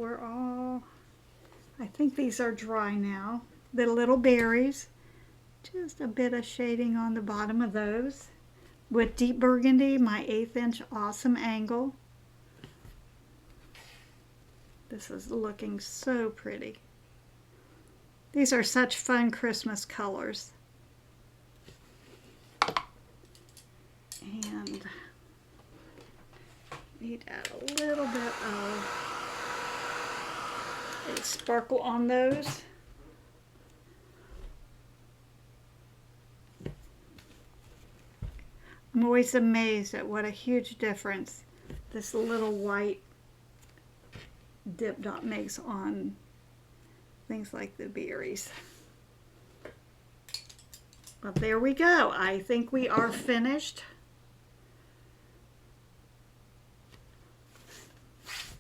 these are dry now. The little berries. Just a bit of shading on the bottom of those. With deep burgundy, my 1/8 inch awesome angle. This is looking so pretty. These are such fun Christmas colors. And need to add a little bit of a sparkle on those. I'm always amazed at what a huge difference this little white dip dot makes on things like the berries. But there we go. I think we are finished.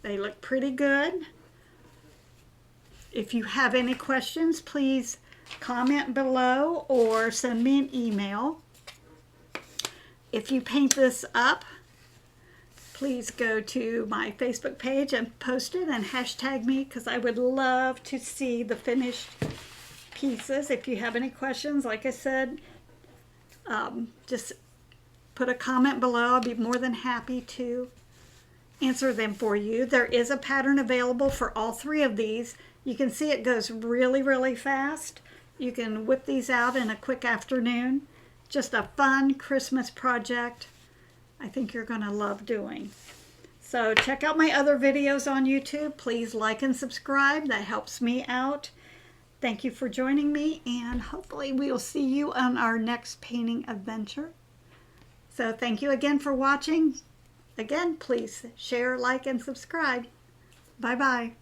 They look pretty good. If you have any questions, please comment below or send me an email. If you paint this up, please go to my Facebook page and post it and hashtag me, because I would love to see the finished pieces. If you have any questions, like I said, just put a comment below. I'll be more than happy to answer them for you. There is a pattern available for all 3 of these. You can see it goes really, really fast. You can whip these out in a quick afternoon. Just a fun Christmas project I think you're going to love doing. So check out my other videos on YouTube. Please like and subscribe. That helps me out. Thank you for joining me, and hopefully we'll see you on our next painting adventure. So thank you again for watching. Again, please share, like, and subscribe. Bye-bye.